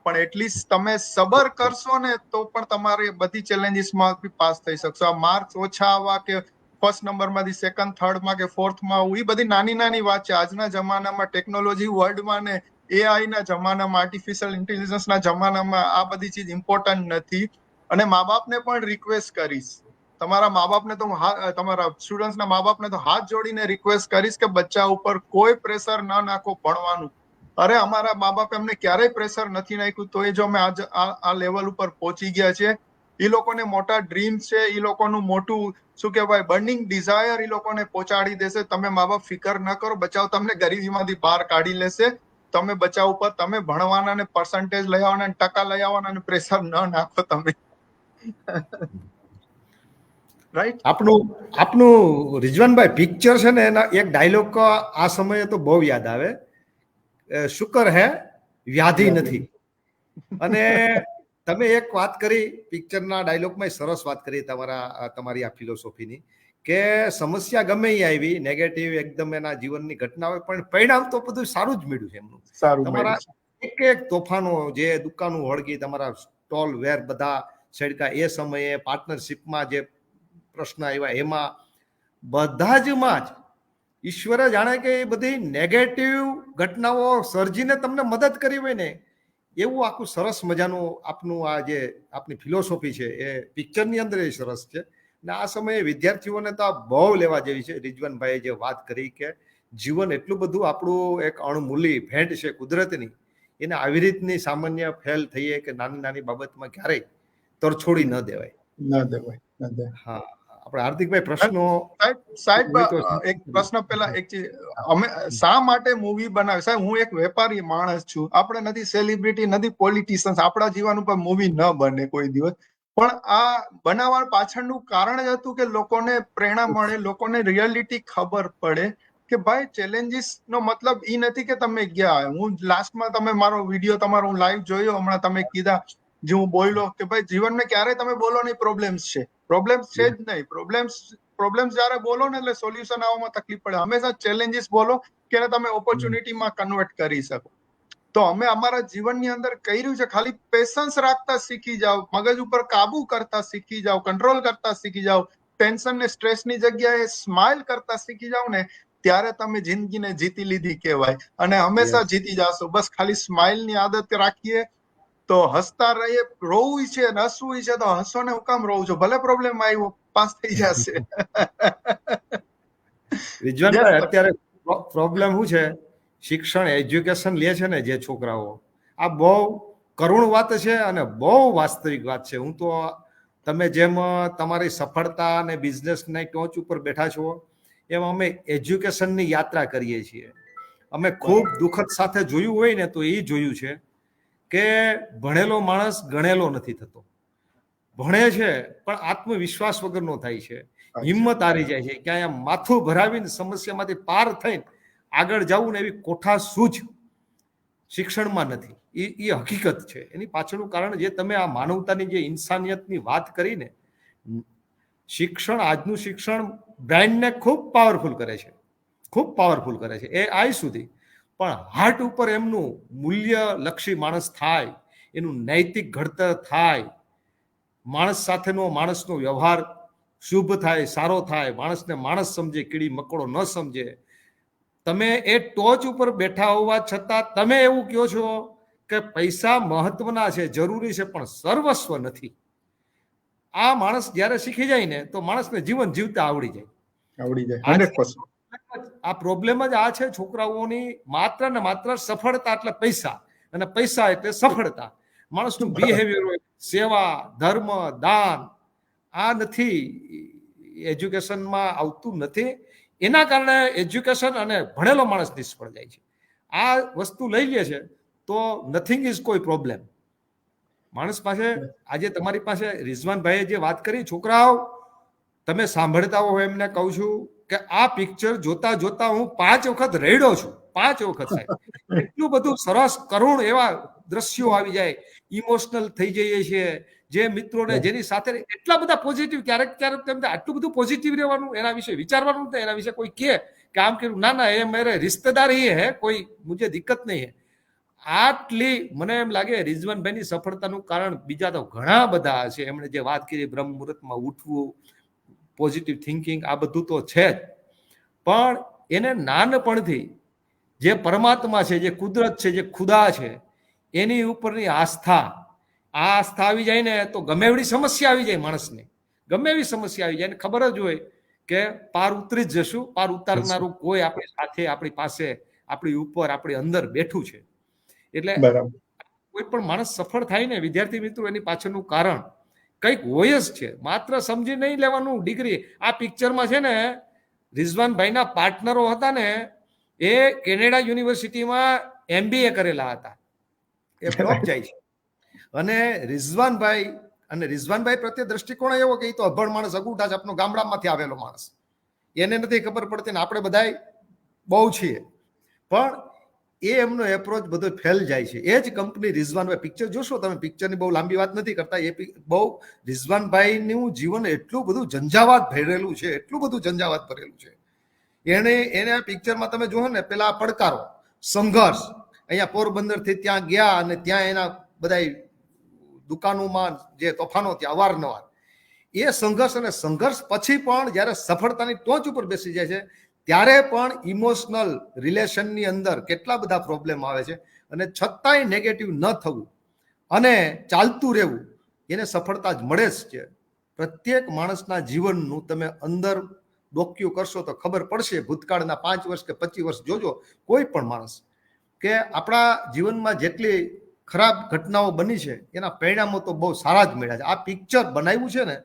પણ એટલીસ્ટ તમે સબર કરશો ને તો પણ તમારે બધી ચેલેન્જીસમાં પાસ થઈ શકશો. આ માર્ક્સ ઓછા આવવા કે ફર્સ્ટ નંબરમાંથી સેકન્ડ, થર્ડમાં કે ફોર્થમાં આવું, એ બધી નાની નાની વાત છે. આજના જમાનામાં ટેકનોલોજી વર્લ્ડમાં ને AI ના જમાનામાં, આર્ટિફિશિયલ ઇન્ટેલિજન્સના જમાનામાં આ બધી ચીજ ઇમ્પોર્ટન્ટ નથી. અને મા બાપને પણ રિક્વેસ્ટ કરીશ, તમારા મા બાપને તો તમારા સ્ટુડન્ટ્સના મા બાપને તો હાથ જોડીને રિક્વેસ્ટ કરીશ કે બચ્ચા ઉપર કોઈ પ્રેશર ન નાખો ભણવાનું. અરે અમારા મા બાપ એમને ક્યારેય પ્રેશર નથી નાખ્યું, તો એ જો અમે આજ આ લેવલ ઉપર પહોંચી ગયા છે. એ લોકોને મોટા ડ્રીમ્સ છે, એ લોકોનું મોટું શું કહેવાય બર્નિંગ ડિઝાયર એ લોકોને પહોંચાડી દેશે. તમે મા બાપ ફિકર ન કરો, બચાવ તમને ગરીબીમાંથી બહાર કાઢી લેશે. તમે બચાવ ઉપર તમે ભણવાના ને પર્સન્ટેજ લઈ આવવાના, ટકા લઈ આવવાના, અને પ્રેશર ન નાખો તમે. રાઈટ. આપનું રિઝવાનભાઈ પિક્ચર છે ને, એના એક ડાયલોગ આ સમયે તો બહુ યાદ આવે, શુકર હે વ્યાધિ નથી. અને તમે એક વાત કરી પિક્ચરના ડાયલોગમાં, સરસ વાત કરી તમારી આ ફિલોસોફીની, કે સમસ્યા ગમે એ આવી નેગેટિવ એકદમ એના જીવનની ઘટના હોય, પણ પરિણામ તો બધું સારું જ મળ્યું છે એમનું. તમારા એક તોફાનો જે દુકાનો વળગી, તમારા સ્ટોલ વેર બધા સડકા, એ સમયે પાર્ટનરશિપમાં જે પ્રશ્ન આવ્યા, એમાં બધા જમાં જ ઈશ્વરે જાણે કે એ બધી નેગેટિવ ઘટનાઓ સર્જીને તમને મદદ કરી હોય ને, એવું આખું સરસ મજાનું આપનું આ જે આપની ફિલોસોફી છે એ પિક્ચરની અંદર એ સરસ છે. ને આ સમયે વિદ્યાર્થીઓને તો આ બહુ લેવા જેવી છે. રિઝવાનભાઈએ જે વાત કરી કે જીવન એટલું બધું આપણું એક અણમૂલી ભેટ છે કુદરતની, એને આવી રીતની સામાન્ય ફેલ થઈએ કે નાની નાની બાબતમાં ક્યારેય તરછોડી ન દેવાય. હા, આપણે હાર્દિકભાઈ પ્રશ્નો. સાહેબ એક પ્રશ્ન પહેલા એક ચીજ, અમે શા માટે મૂવી બનાવી? સાહેબ હું એક વેપારી માણસ છું, આપણે નથી સેલિબ્રિટી, નથી પોલિટિશિયન્સ, આપણા જીવન ઉપર મૂવી ન બને કોઈ દિવસ. પણ આ બનાવવા પાછળનું કારણ જ હતું કે લોકોને પ્રેરણા મળે, લોકોને રિયાલિટી ખબર પડે કે ભાઈ ચેલેન્જીસ નો મતલબ ઈ નથી કે તમે ગયા. હું લાસ્ટમાં તમે મારો વિડીયો તમારો હું લાઈવ જોયો હમણાં, તમે કીધા જે હું બોલ્યો કે ભાઈ જીવનમાં ક્યારેય તમે બોલો નહીં પ્રોબ્લેમ્સ છે, પ્રોબ્લેમ્સ છે જ નહીં. પ્રોબ્લેમ્સ જયારે બોલો ને એટલે સોલ્યુશન આવવામાં તકલીફ પડે. હંમેશા ચેલેન્જીસ બોલો કે તમે ઓપોર્ચ્યુનિટીમાં કન્વર્ટ કરી શકો. તો અમે અમારા જીવનની અંદર કર્યું છે, ખાલી પેશન્સ રાખતા શીખી જાઓ, મગજ ઉપર કાબુ કરતા શીખી જાઓ, કંટ્રોલ કરતા શીખી જાઓ, ટેન્શન ને સ્ટ્રેસની જગ્યાએ સ્માઇલ કરતા શીખી જાઓ ને, ત્યારે તમે જિંદગીને જીતી લીધી કહેવાય. અને હંમેશા જીતી જાશો. બસ ખાલી સ્માઇલની આદત રાખીએ તો હસતા રહીએ. રોવું છે, હસવું છે તો હસો ને હું કામ રોવું છું, ભલે પ્રોબ્લેમ આવ્યો, પાસ થઈ જશે. રિઝવાનભાઈ અત્યારે પ્રોબ્લેમ શું છે, શિક્ષણ એજ્યુકેશન લે છે ને જે છોકરાઓ, આ બહુ કરુણ વાત છે અને બહુ વાસ્તવિક વાત છે. હું તો તમે જેમ તમારી સફળતા અને બિઝનેસની ટોચ ઉપર બેઠા છો, એમ અમે એજ્યુકેશનની યાત્રા કરીએ છીએ. અમે ખૂબ દુઃખદ સાથે જોયું હોય ને તો એ જોયું છે કે ભણેલો માણસ ગણેલો નથી થતો. ભણે છે પણ આત્મવિશ્વાસ વગરનો થાય છે, હિંમત હારી જાય છે, ક્યાંય માથું ભરાવીને સમસ્યામાંથી પાર થઈને આગળ જવું ને એવી કોઠાસૂઝ શિક્ષણમાં નથી. એ હકીકત છે. એની પાછળનું કારણ જે તમે આ માનવતાની જે ઇન્સાનિયતની વાત કરીને, શિક્ષણ, આજનું શિક્ષણ બ્રેઇનને ખૂબ પાવરફુલ કરે છે, ખૂબ પાવરફુલ કરે છે એ આઈ સુધી, પણ હાર્ટ ઉપર એમનું મૂલ્યલક્ષી માણસ થાય, એનું નૈતિક ઘડતર થાય, માણસ સાથેનો માણસનો વ્યવહાર શુભ થાય, સારો થાય, માણસને માણસ સમજે, કીડી મકોડો ન સમજે. તમે એ ટોચ ઉપર બેઠા હોવા છતાં તમે એવું કહો છો કે પૈસા મહત્વના છે, જરૂરી છે, પણ સર્વસ્વ નથી. આ માણસ જ્યારે શીખી જાય ને તો માણસને જીવન જીવતા આવડી જાય. 100%. આ પ્રોબ્લેમ જ આ છે છોકરાઓની, માત્ર ને માત્ર સફળતા એટલે પૈસા, અને પૈસા એટલે સફળતા. માણસનું બિહેવિયર હોય, સેવા, ધર્મ, દાન, આ નથી, એજ્યુકેશનમાં આવતું નથી. એના કારણે એજ્યુકેશન અને ભણેલો માણસ નિષ્ફળ જાય છે. આ વસ્તુ લઈ લે છે તો નથિંગ ઇઝ કોઈ પ્રોબ્લેમ. માણસ પાસે આજે તમારી પાસે રિઝવાનભાઈએ જે વાત કરી, છોકરાઓ તમે સાંભળતા હો, એમને કહું છું કે આ પિક્ચર જોતા જોતા હું 5 વખત રેડ્યો છું, 5 વખત સાહેબ. એટલું બધું સરસ કરુણ એવા દ્રશ્યો આવી જાય, ઇમોશનલ થઈ જઈએ છીએ. જે મિત્રોને જેની સાથે એટલા બધા પોઝિટિવ, ક્યારેક ક્યારેક તેમ આટલું બધું પોઝિટિવ રહેવાનું, એના વિશે વિચારવાનું નથી, એના વિશે કોઈ કહે કે આમ કર્યું, ના ના એ મેરે રિશ્તેદાર હી હે, કોઈ મુझे દિક્કત નહીં હે. આટલી મને એમ લાગે રિઝવાનભાઈની સફળતાનું કારણ બીજા તો ઘણા બધા છે. એમણે જે વાત કરી, બ્રહ્મ મુહૂર્તમાં ઉઠવું, પોઝિટિવ થિંકિંગ, આ બધું તો છે જ, પણ એને નાનપણથી જે પરમાત્મા છે, જે કુદરત છે, જે ખુદા છે, એની ઉપરની આસ્થા, આ આસ્થા આવી જાય ને તો ગમે એવડી સમસ્યા આવી જાય માણસને, ગમે એવી સમસ્યા આવી જાય, ખબર જ હોય કે પાર ઉતરી જ જશું. પાર ઉતારનારું કોઈ આપણી સાથે, આપણી પાસે, આપણી ઉપર, આપણી અંદર બેઠું છે. એટલે કોઈ પણ માણસ સફળ થાય ને, વિદ્યાર્થી મિત્રો, એની પાછળનું કારણ કંઈક હોય જ છે. માત્ર સમજી નહીં લેવાનું ડિગ્રી. આ પિક્ચરમાં છે ને રિઝવાનભાઈના પાર્ટનરો હતા ને, એ કેનેડા યુનિવર્સિટીમાં MBA કરેલા હતા, એ ફ્લોપ જાય છે. અને રિઝવાનભાઈ પ્રત્યે દ્રષ્ટિકોણ એવો કે એ તો અભણ માણસ, અગુઠા છે, આપણો ગામડામાંથી આવેલો માણસ, એને નથી ખબર પડતી ને આપણે બધા બહુ છીએ. પણ એ એમનો એપ્રોચ બધો ફેલ જાય છે. એ જ કંપની રિઝવાનભાઈ, પિક્ચર જોશો તમે, પિક્ચરની બહુ લાંબી વાત નથી કરતા, એ બહુ રિઝવાનભાઈનું જીવન એટલું બધું ઝંઝાવાત ભરેલું છે, એટલું બધું ઝંઝાવાત ભરેલું છે. એને આ પિક્ચરમાં તમે જોવો ને, પેલા પડકારો, સંઘર્ષ, અહીંયા પોરબંદરથી ત્યાં ગયા અને ત્યાં એના બધા દુકાનોમાં જે તોફાનો ત્યાં અવારનવાર, એ સંઘર્ષ, અને સંઘર્ષ પછી પણ જ્યારે સફળતાની ટોચ ઉપર બેસી જાય છે ત્યારે પણ ઇમોશનલ રિલેશનની અંદર કેટલા બધા પ્રોબ્લેમ આવે છે, અને છતાંય નેગેટિવ ન થવું અને ચાલતું રહેવું, એને સફળતા જ મળે જ છે. પ્રત્યેક માણસના જીવનનું તમે અંદર ડોક્યુ કરશો તો ખબર પડશે. ભૂતકાળના 5 વર્ષ કે 25 વર્ષ જોજો, કોઈ પણ માણસ કે આપણા જીવનમાં જેટલી ખરાબ ઘટનાઓ બની છે એના પરિણામો તો બહુ સારા જ મળ્યા છે. આ પિક્ચર બનાવ્યું છે ને,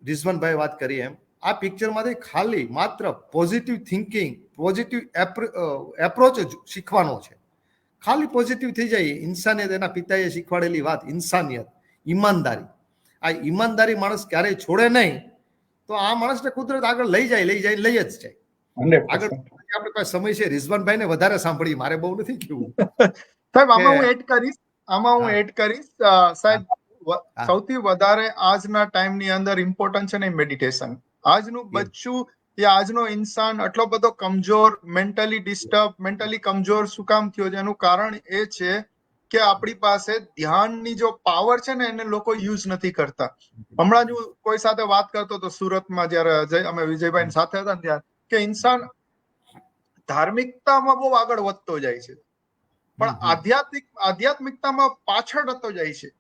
રિઝવાનભાઈ વાત કરી એમ, આ પિક્ચરમાંથી ખાલી માત્ર પોઝિટિવ થિંકિંગ, પોઝિટિવ એપ્રોચ જ શીખવાનો છે. ખાલી પોઝિટિવ થઈ જાય. ઇન્સાનિયત, એના પિતાએ શીખવાડેલી વાત, ઇન્સાનિયત, ઈમાનદારી. આ ઈમાનદારી માણસ ક્યારેય છોડે નહીં તો આ માણસને કુદરત આગળ લઈ જાય લઈ જ જાય. આગળ આપણે પાસે સમય છે, રિઝવાનભાઈને વધારે સાંભળીએ, મારે બહુ નથી કહેવું સાહેબ. આમાં હું એડ કરીશ સાહેબ, સૌથી વધારે આજના ટાઈમની અંદર ઇમ્પોર્ટન્ટ છે ને મેડિટેશન. આજનું બચ્ચું કે આજનો ઇન્સાન આટલો બધો કમજોર, મેન્ટલી ડિસ્ટર્બ, મેન્ટલી કમજોર શું કામ થયો છે? એનું કારણ એ છે કે આપણી પાસે ધ્યાનની જો પાવર છે ને, એને લોકો યુઝ નથી કરતા. હમણાં જ હું કોઈ સાથે વાત કરતો હતો સુરતમાં, જયારે અમે વિજયભાઈ સાથે હતા ત્યારે, કે ઇન્સાન ધાર્મિકતામાં બહુ આગળ વધતો જાય છે, પણ આધ્યાત્મિકતામાં પાછળ જતો જાય છે.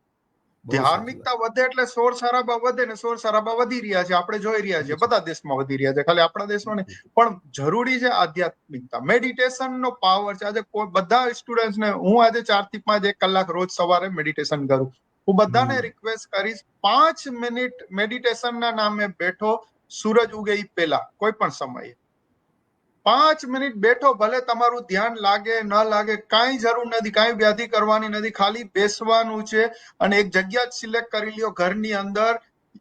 ધાર્મિકતા વધે એટલે શોર શરાબા વધે, ને શોર શરાબા વધી રહ્યા છે, આપણે જોઈ રહ્યા છીએ, બધા દેશમાં વધી રહ્યા છે, ખાલી આપણા દેશમાં નહીં. પણ જરૂરી છે આધ્યાત્મિકતા, મેડિટેશન નો પાવર છે. આજે બધા સ્ટુડન્ટ ને હું આજે 4 થી 5 1 કલાક રોજ સવારે મેડિટેશન કરું. હું બધાને રિક્વેસ્ટ કરીશ, 5 મિનિટ મેડિટેશન ના નામે બેઠો, સૂરજ ઉગે એ પહેલા કોઈ પણ સમયે 5 મિનિટ બેઠો. ભલે તમારું ધ્યાન લાગે ન લાગે, કાંઈ જરૂર નથી, કાંઈ વ્યાધિ કરવાની નથી, ખાલી બેસવાનું છે. અને એક જગ્યા જ સિલેક્ટ કરી લ્યો ઘરની અંદર,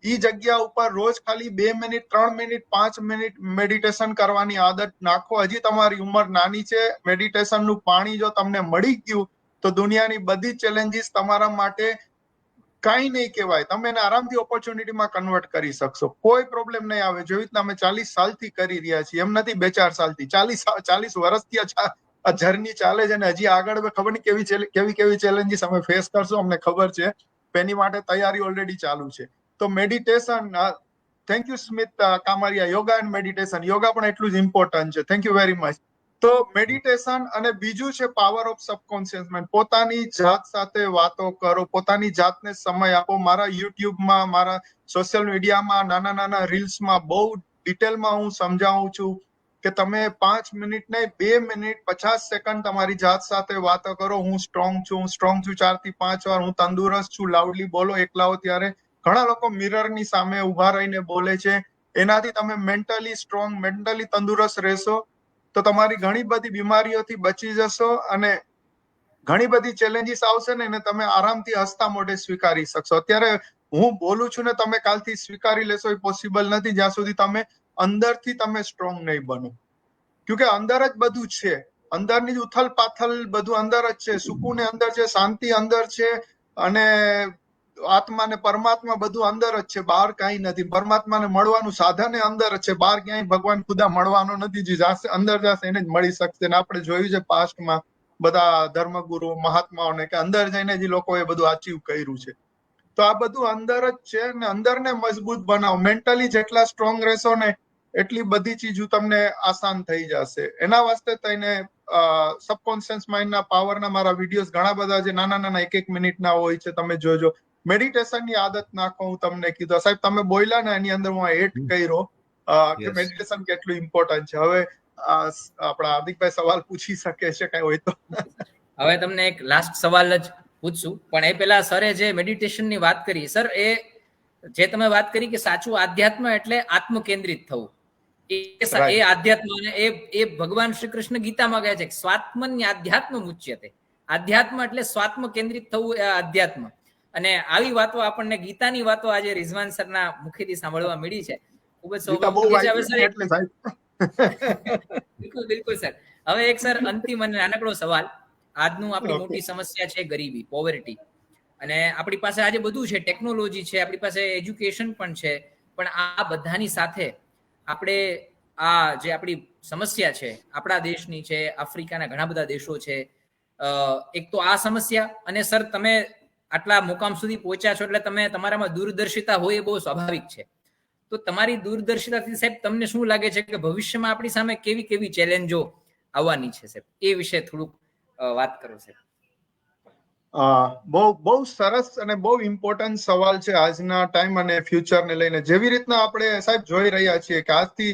ઈ જગ્યા ઉપર રોજ ખાલી 2 મિનિટ, 3 મિનિટ, 5 મિનિટ મેડિટેશન કરવાની આદત નાખો. હજી તમારી ઉંમર નાની છે. મેડિટેશન નું પાણી જો તમને મળી ગયું તો દુનિયાની બધી ચેલેન્જીસ તમારા માટે કાંઈ નહીં કહેવાય. તમે એને આરામથી ઓપોર્ચ્યુનિટીમાં કન્વર્ટ કરી શકશો. કોઈ પ્રોબ્લેમ નહીં આવે. જેવી રીતના અમે 40 સાલથી કરી રહ્યા છીએ, એમ નથી 2-4 સાલથી, 40 વર્ષથી આ જર્ની ચાલે છે, અને હજી આગળ ખબર નહીં કેવી ચેલેન્જીસ અમે ફેસ કરશું, અમને ખબર છે. એની માટે તૈયારી ઓલરેડી ચાલુ છે. તો meditation, thank you Smit Kamariya, yoga and meditation. Yoga પણ એટલું જ ઇમ્પોર્ટન્ટ છે. Thank you very much. તો મેડિટેશન, અને બીજું છે પાવર ઓફ સબકોન્શિયસ માઇન્ડ. પોતાની જાત સાથે વાતો કરો, પોતાની જાતને સમય આપો. મારા યુટ્યુબમાં, મારા સોશિયલ મીડિયામાં, નાના રીલ્સમાં બહુ ડિટેલમાં હું સમજાવું છું કે તમે 5 મિનિટ નહીં, 2 મિનિટ 50 સેકન્ડ તમારી જાત સાથે વાતો કરો. હું સ્ટ્રોંગ છું 4 થી 5 વાર. હું તંદુરસ્ત છું. લાઉડલી બોલો એકલા હો ત્યારે. ઘણા લોકો મિરરની સામે ઉભા રહીને બોલે છે. એનાથી તમે મેન્ટલી સ્ટ્રોંગ, મેન્ટલી તંદુરસ્ત રહેશો તો તમારી ઘણી બધી બીમારીઓથી બચી જશો, અને ઘણી બધી ચેલેન્જીસ આવશે ને એને તમે આરામથી હસતા મોઢે સ્વીકારી શકશો. અત્યારે હું બોલું છું ને તમે કાલથી સ્વીકારી લેશો એ પોસિબલ નથી જ્યાં સુધી તમે અંદરથી તમે સ્ટ્રોંગ નહીં બનો. ક્યોંકિ અંદર જ બધું છે. અંદરની જ ઉથલ પાથલ બધું અંદર જ છે. સુકૂન અંદર છે, શાંતિ અંદર છે, અને આત્મા ને પરમાત્મા બધું અંદર જ છે. બહાર કાંઈ નથી. પરમાત્માને મળવાનું સાધન અંદર જ છે. બહાર ક્યાંય ભગવાન ખુદા મળવાનો નથી. જે જાશે અંદર જશે એને જ મળી શકશે. અને આપણે જોયું છે પાસ્ટમાં બધા ધર્મગુરુ મહાત્માઓને કે અંદર જઈને જે લોકોએ બધું અચીવ કર્યું છે. તો આ બધું અંદર જ છે, ને અંદરને મજબૂત બનાવો. મેન્ટલી જેટલા સ્ટ્રોંગ રહેશો ને એટલી બધી ચીજો તમને આસાન થઈ જશે. એના વાસ્તે થઈને સબકોન્શિયસ માઇન્ડના પાવરના મારા વિડીયોઝ ઘણા બધા છે. નાના 1 મિનિટના હોય છે. તમે જોજો. મેડિટેશનની આદત નાખો. હું તમને કીધું સાહેબ, તમે બોલ્યા ને એની અંદર હું એડ કર્યો કે મેડિટેશન કેટલું ઇમ્પોર્ટન્ટ છે. હવે આપણા હાર્દિકભાઈ સવાલ પૂછી શકે છે કઈ હોય તો. હવે તમને એક લાસ્ટ સવાલ જ પૂછશું, પણ એ પહેલા સરે જે મેડિટેશનની વાત કરી, સર એ જે તમે વાત કરી કે સાચું આધ્યાત્મ એટલે આત્મ કેન્દ્રિત થવું, એ આધ્યાત્મ, એ ભગવાન શ્રી કૃષ્ણ ગીતામાં કહે છે કે સ્વાત્મન્ય આધ્યાત્મ મુચ્યતે. આધ્યાત્મ એટલે સ્વાત્મ કેન્દ્રિત થવું, એ આધ્યાત્મ. અને આવી વાતો આપણને ગીતાની વાતો આજે રિઝવાન સરના મુખેથી સાંભળવા મળી છે. ખૂબ જ સૌભાગ્ય છે. બિલકુલ સર. હવે એક સર અંતિમ અને નાનકડો સવાલ. આજનું આપણી મોટી સમસ્યા છે ગરીબી, પોવર્ટી. અને આપણી પાસે આજે બધું છે, ટેકનોલોજી છે, આપણી પાસે એજ્યુકેશન પણ છે, પણ આ બધાની સાથે આપણે આ જે આપણી સમસ્યા છે આપણા દેશની છે, આફ્રિકાના ઘણા બધા દેશો છે, એક તો આ સમસ્યા, અને સર તમે આટલા મુકામ સુધી પહોંચ્યા છો એટલે તમે તમારામાં દૂરદર્શિતા હોય એ બહુ સ્વાભાવિક છે. તો તમારી દૂરદર્શિતાથી સાહેબ તમને શું લાગે છે કે ભવિષ્યમાં આપણી સામે કેવી કેવી ચેલેન્જો આવવાની છે સાહેબ? એ વિશે થોડુંક વાત કરો સાહેબ. બહુ સરસ અને બહુ ઇમ્પોર્ટન્ટ સવાલ છે આજના ટાઈમ અને ફ્યુચરને લઈને. જેવી રીતના આપણે સાહેબ જોઈ રહ્યા છીએ કે આજથી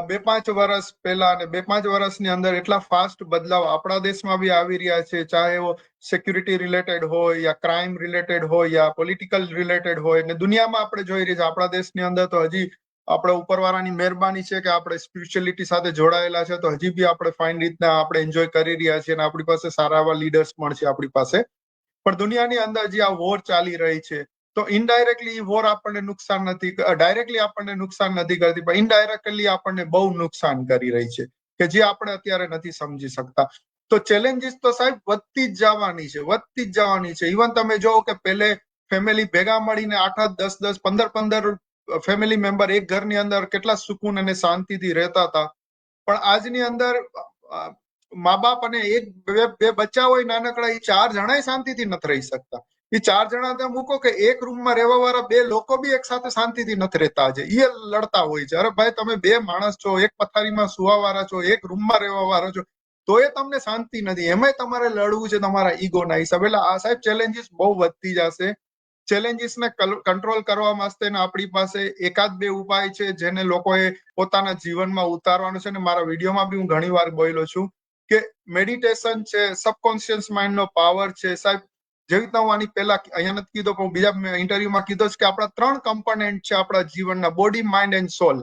2-5 વર્ષ પહેલા અને 2-5 વર્ષની અંદર એટલા ફાસ્ટ બદલાવ આપણા દેશમાં બી આવી રહ્યા છે, ચાહે એવો સિક્યુરિટી રિલેટેડ હોય, યા ક્રાઇમ રિલેટેડ હોય, યા પોલિટિકલ રિલેટેડ હોય. ને દુનિયામાં આપણે જોઈ રહ્યા છે, આપણા દેશની અંદર તો હજી આપણે ઉપરવાળાની મહેરબાની છે કે આપણે સ્પિરિચ્યુઅલિટી સાથે જોડાયેલા છે, તો હજી બી આપણે ફાઇન રીતના આપણે એન્જોય કરી રહ્યા છીએ, અને આપણી પાસે સારા એવા લીડર્સ પણ છે આપણી પાસે. પણ દુનિયાની અંદર જે આ વોર ચાલી રહી છે, તો ઇનડાયરેક્ટલી વોર આપણને નુકસાન નથી, ડાયરેક્ટલી આપણને નુકસાન નથી કરતી, પણ ઇનડાયરેક્ટલી આપણને બહુ નુકસાન કરી રહી છે કે જે આપણે અત્યારે નથી સમજી શકતા. તો ચેલેન્જીસ તો સાહેબ વધતી જ જવાની છે. ઇવન તમે જોવો કે પહેલે ફેમિલી ભેગા મળીને 8-8, 10-10, 15-15 ફેમિલી મેમ્બર એક ઘરની અંદર કેટલા સુકૂન અને શાંતિથી રહેતા હતા. પણ આજની અંદર મા બાપ અને બે બચ્ચા હોય નાનકડા, એ 4 જણા શાંતિથી નથી રહી શકતા. એ 4 જણા ત્યાં મૂકો કે એક રૂમમાં રહેવા વાળા 2 લોકો બી એક સાથે શાંતિથી નથી રહેતા. છે એ લડતા હોય છે. અરે ભાઈ, તમે 2 માણસ છો, એક પથારીમાં સુવા વાળા છો, એક રૂમમાં રહેવા વાળા છો, તો એ તમને શાંતિ નથી. એમાંય તમારે લડવું છે તમારા ઈગોના હિસાબે. એટલે આ સાહેબ ચેલેન્જીસ બહુ વધતી જશે. ચેલેન્જીસને કંટ્રોલ કરવા માટે આપણી પાસે 1-2 ઉપાય છે જેને લોકોએ પોતાના જીવનમાં ઉતારવાનું છે. અને મારા વિડીયોમાં બી હું ઘણી વાર બોલ્યો છું કે મેડિટેશન છે, સબકોન્શિયસ માઇન્ડનો પાવર છે. સાહેબ, જેવી રીતના હું આની પહેલા અહીંયા નથી કીધો પણ બીજા ઇન્ટરવ્યુમાં કીધો છે કે આપણા 3 કમ્પોનન્ટ છે આપણા જીવનના: બોડી, માઇન્ડ એન્ડ સોલ.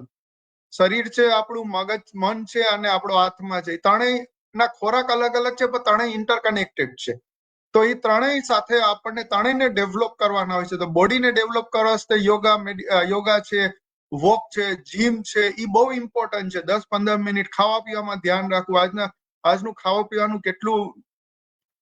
શરીર છે, આપણું મગજ, મન છે, અને આપણો આત્મા છે. ત્રણેયના ખોરાક અલગ અલગ છે, પણ ત્રણેય ઇન્ટરકનેક્ટેડ છે. તો એ ત્રણેય સાથે આપણને ત્રણેયને ડેવલપ કરવાના હોય છે. તો બોડીને ડેવલપ કરવા માટે યોગા છે, વોક છે, જીમ છે, એ બહુ ઇમ્પોર્ટન્ટ છે. 10-15 મિનિટ ખાવા પીવામાં ધ્યાન રાખવું. આજનું ખાવા પીવાનું કેટલું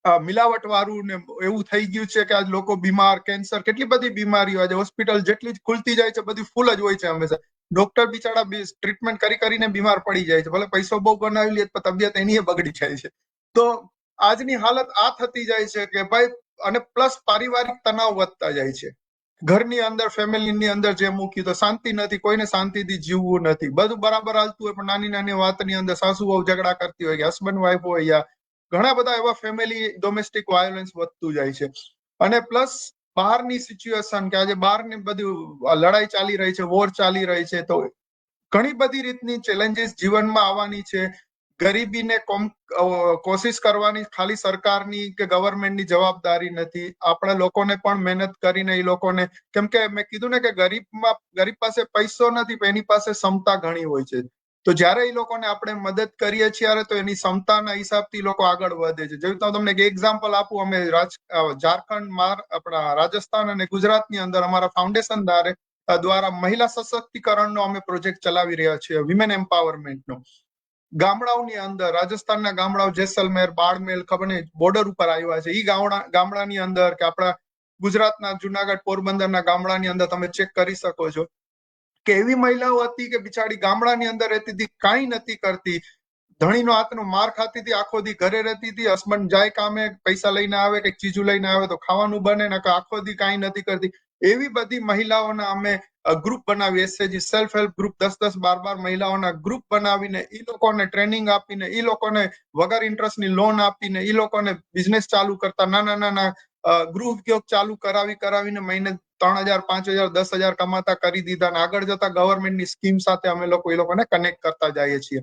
મિલાવટ વાળું ને એવું થઈ ગયું છે કે આજ લોકો બીમાર, કેન્સર, કેટલી બધી બીમારીઓ, આજે હોસ્પિટલ જેટલી જ ખુલતી જાય છે બધી ફૂલ જ હોય છે હંમેશા. ડોક્ટર બિચારા ટ્રીટમેન્ટ કરીને બીમાર પડી જાય છે, ભલે પૈસો બહુ બનાવી લે પણ તબિયત એની બગડી જાય છે. તો આજની હાલત આ થતી જાય છે કે ભાઈ, અને પ્લસ પારિવારિક તણાવ વધતા જાય છે. ઘરની અંદર, ફેમિલીની અંદર જે મૂકી તો શાંતિ નથી, કોઈને શાંતિથી જીવવું નથી, બધું બરાબર હાલતું હોય પણ નાની નાની વાતની અંદર સાસુ વહુ ઝઘડા કરતી હોય, કે હસબન્ડ વાઈફ હોય, યા ઘણા બધા એવા ફેમિલી ડોમેસ્ટિક વાયોલન્સ વધતું જાય છે. અને પ્લસ બહારની સિચ્યુએશન કે આજે બહારની બધું લડાઈ ચાલી રહી છે, વોર ચાલી રહી છે, તો ઘણી બધી રીતની ચેલેન્જીસ જીવનમાં આવવાની છે. ગરીબીને કોશિશ કરવાની ખાલી સરકારની કે ગવર્મેન્ટની જવાબદારી નથી, આપણા લોકોને પણ મહેનત કરીને એ લોકોને, કેમ કે મેં કીધું ને કે ગરીબ પાસે પૈસો નથી પણ એની પાસે ક્ષમતા ઘણી હોય છે. તો જ્યારે એ લોકોને આપણે મદદ કરીએ છીએ તો એની ક્ષમતાના હિસાબથી લોકો આગળ વધે છે. જેવી તમને એક એક્ઝામ્પલ આપું, અમે ઝારખંડ, આપણા રાજસ્થાન અને ગુજરાતની અંદર અમારા ફાઉન્ડેશન દ્વારા મહિલા સશક્તિકરણનો અમે પ્રોજેક્ટ ચલાવી રહ્યા છીએ, વિમેન એમ્પાવરમેન્ટનો. ગામડાઓની અંદર, રાજસ્થાનના ગામડાઓ જેસલમેર, બાડમેર, ખબર નહીં બોર્ડર ઉપર આવ્યા છે, એ ગામડાની અંદર કે આપણા ગુજરાતના જુનાગઢ, પોરબંદરના ગામડાની અંદર તમે ચેક કરી શકો છો કે એવી મહિલાઓ હતી કે બિચારી ગામડાની અંદર રહેતી હતી, કાંઈ નથી કરતી, ધણીનો હાથનો માર ખાતી હતી, આખો દી ઘરે રહેતી હતી, હસબન્ડ જાય કામે, પૈસા લઈને આવે, કઈક ચીજું લઈને આવે તો ખાવાનું બને, ને આખો દી કાંઈ નથી કરતી. એવી બધી મહિલાઓના અમે ગ્રુપ બનાવી, એસએજી સેલ્ફ હેલ્પ ગ્રુપ, 10-10, 12-12 મહિલાઓના ગ્રુપ બનાવીને એ લોકોને ટ્રેનિંગ આપીને, એ લોકોને વગર ઇન્ટરેસ્ટની લોન આપીને, એ લોકોને બિઝનેસ ચાલુ કરતા, નાના ગૃહ ઉદ્યોગ ચાલુ કરાવીને મહિને 3,000, 5,000, 10,000 કમાતા કરી દીધા. અને આગળ જતા ગવર્મેન્ટની સ્કીમ સાથે અમે લોકો એ લોકોને કનેક્ટ કરતા જઈએ છીએ.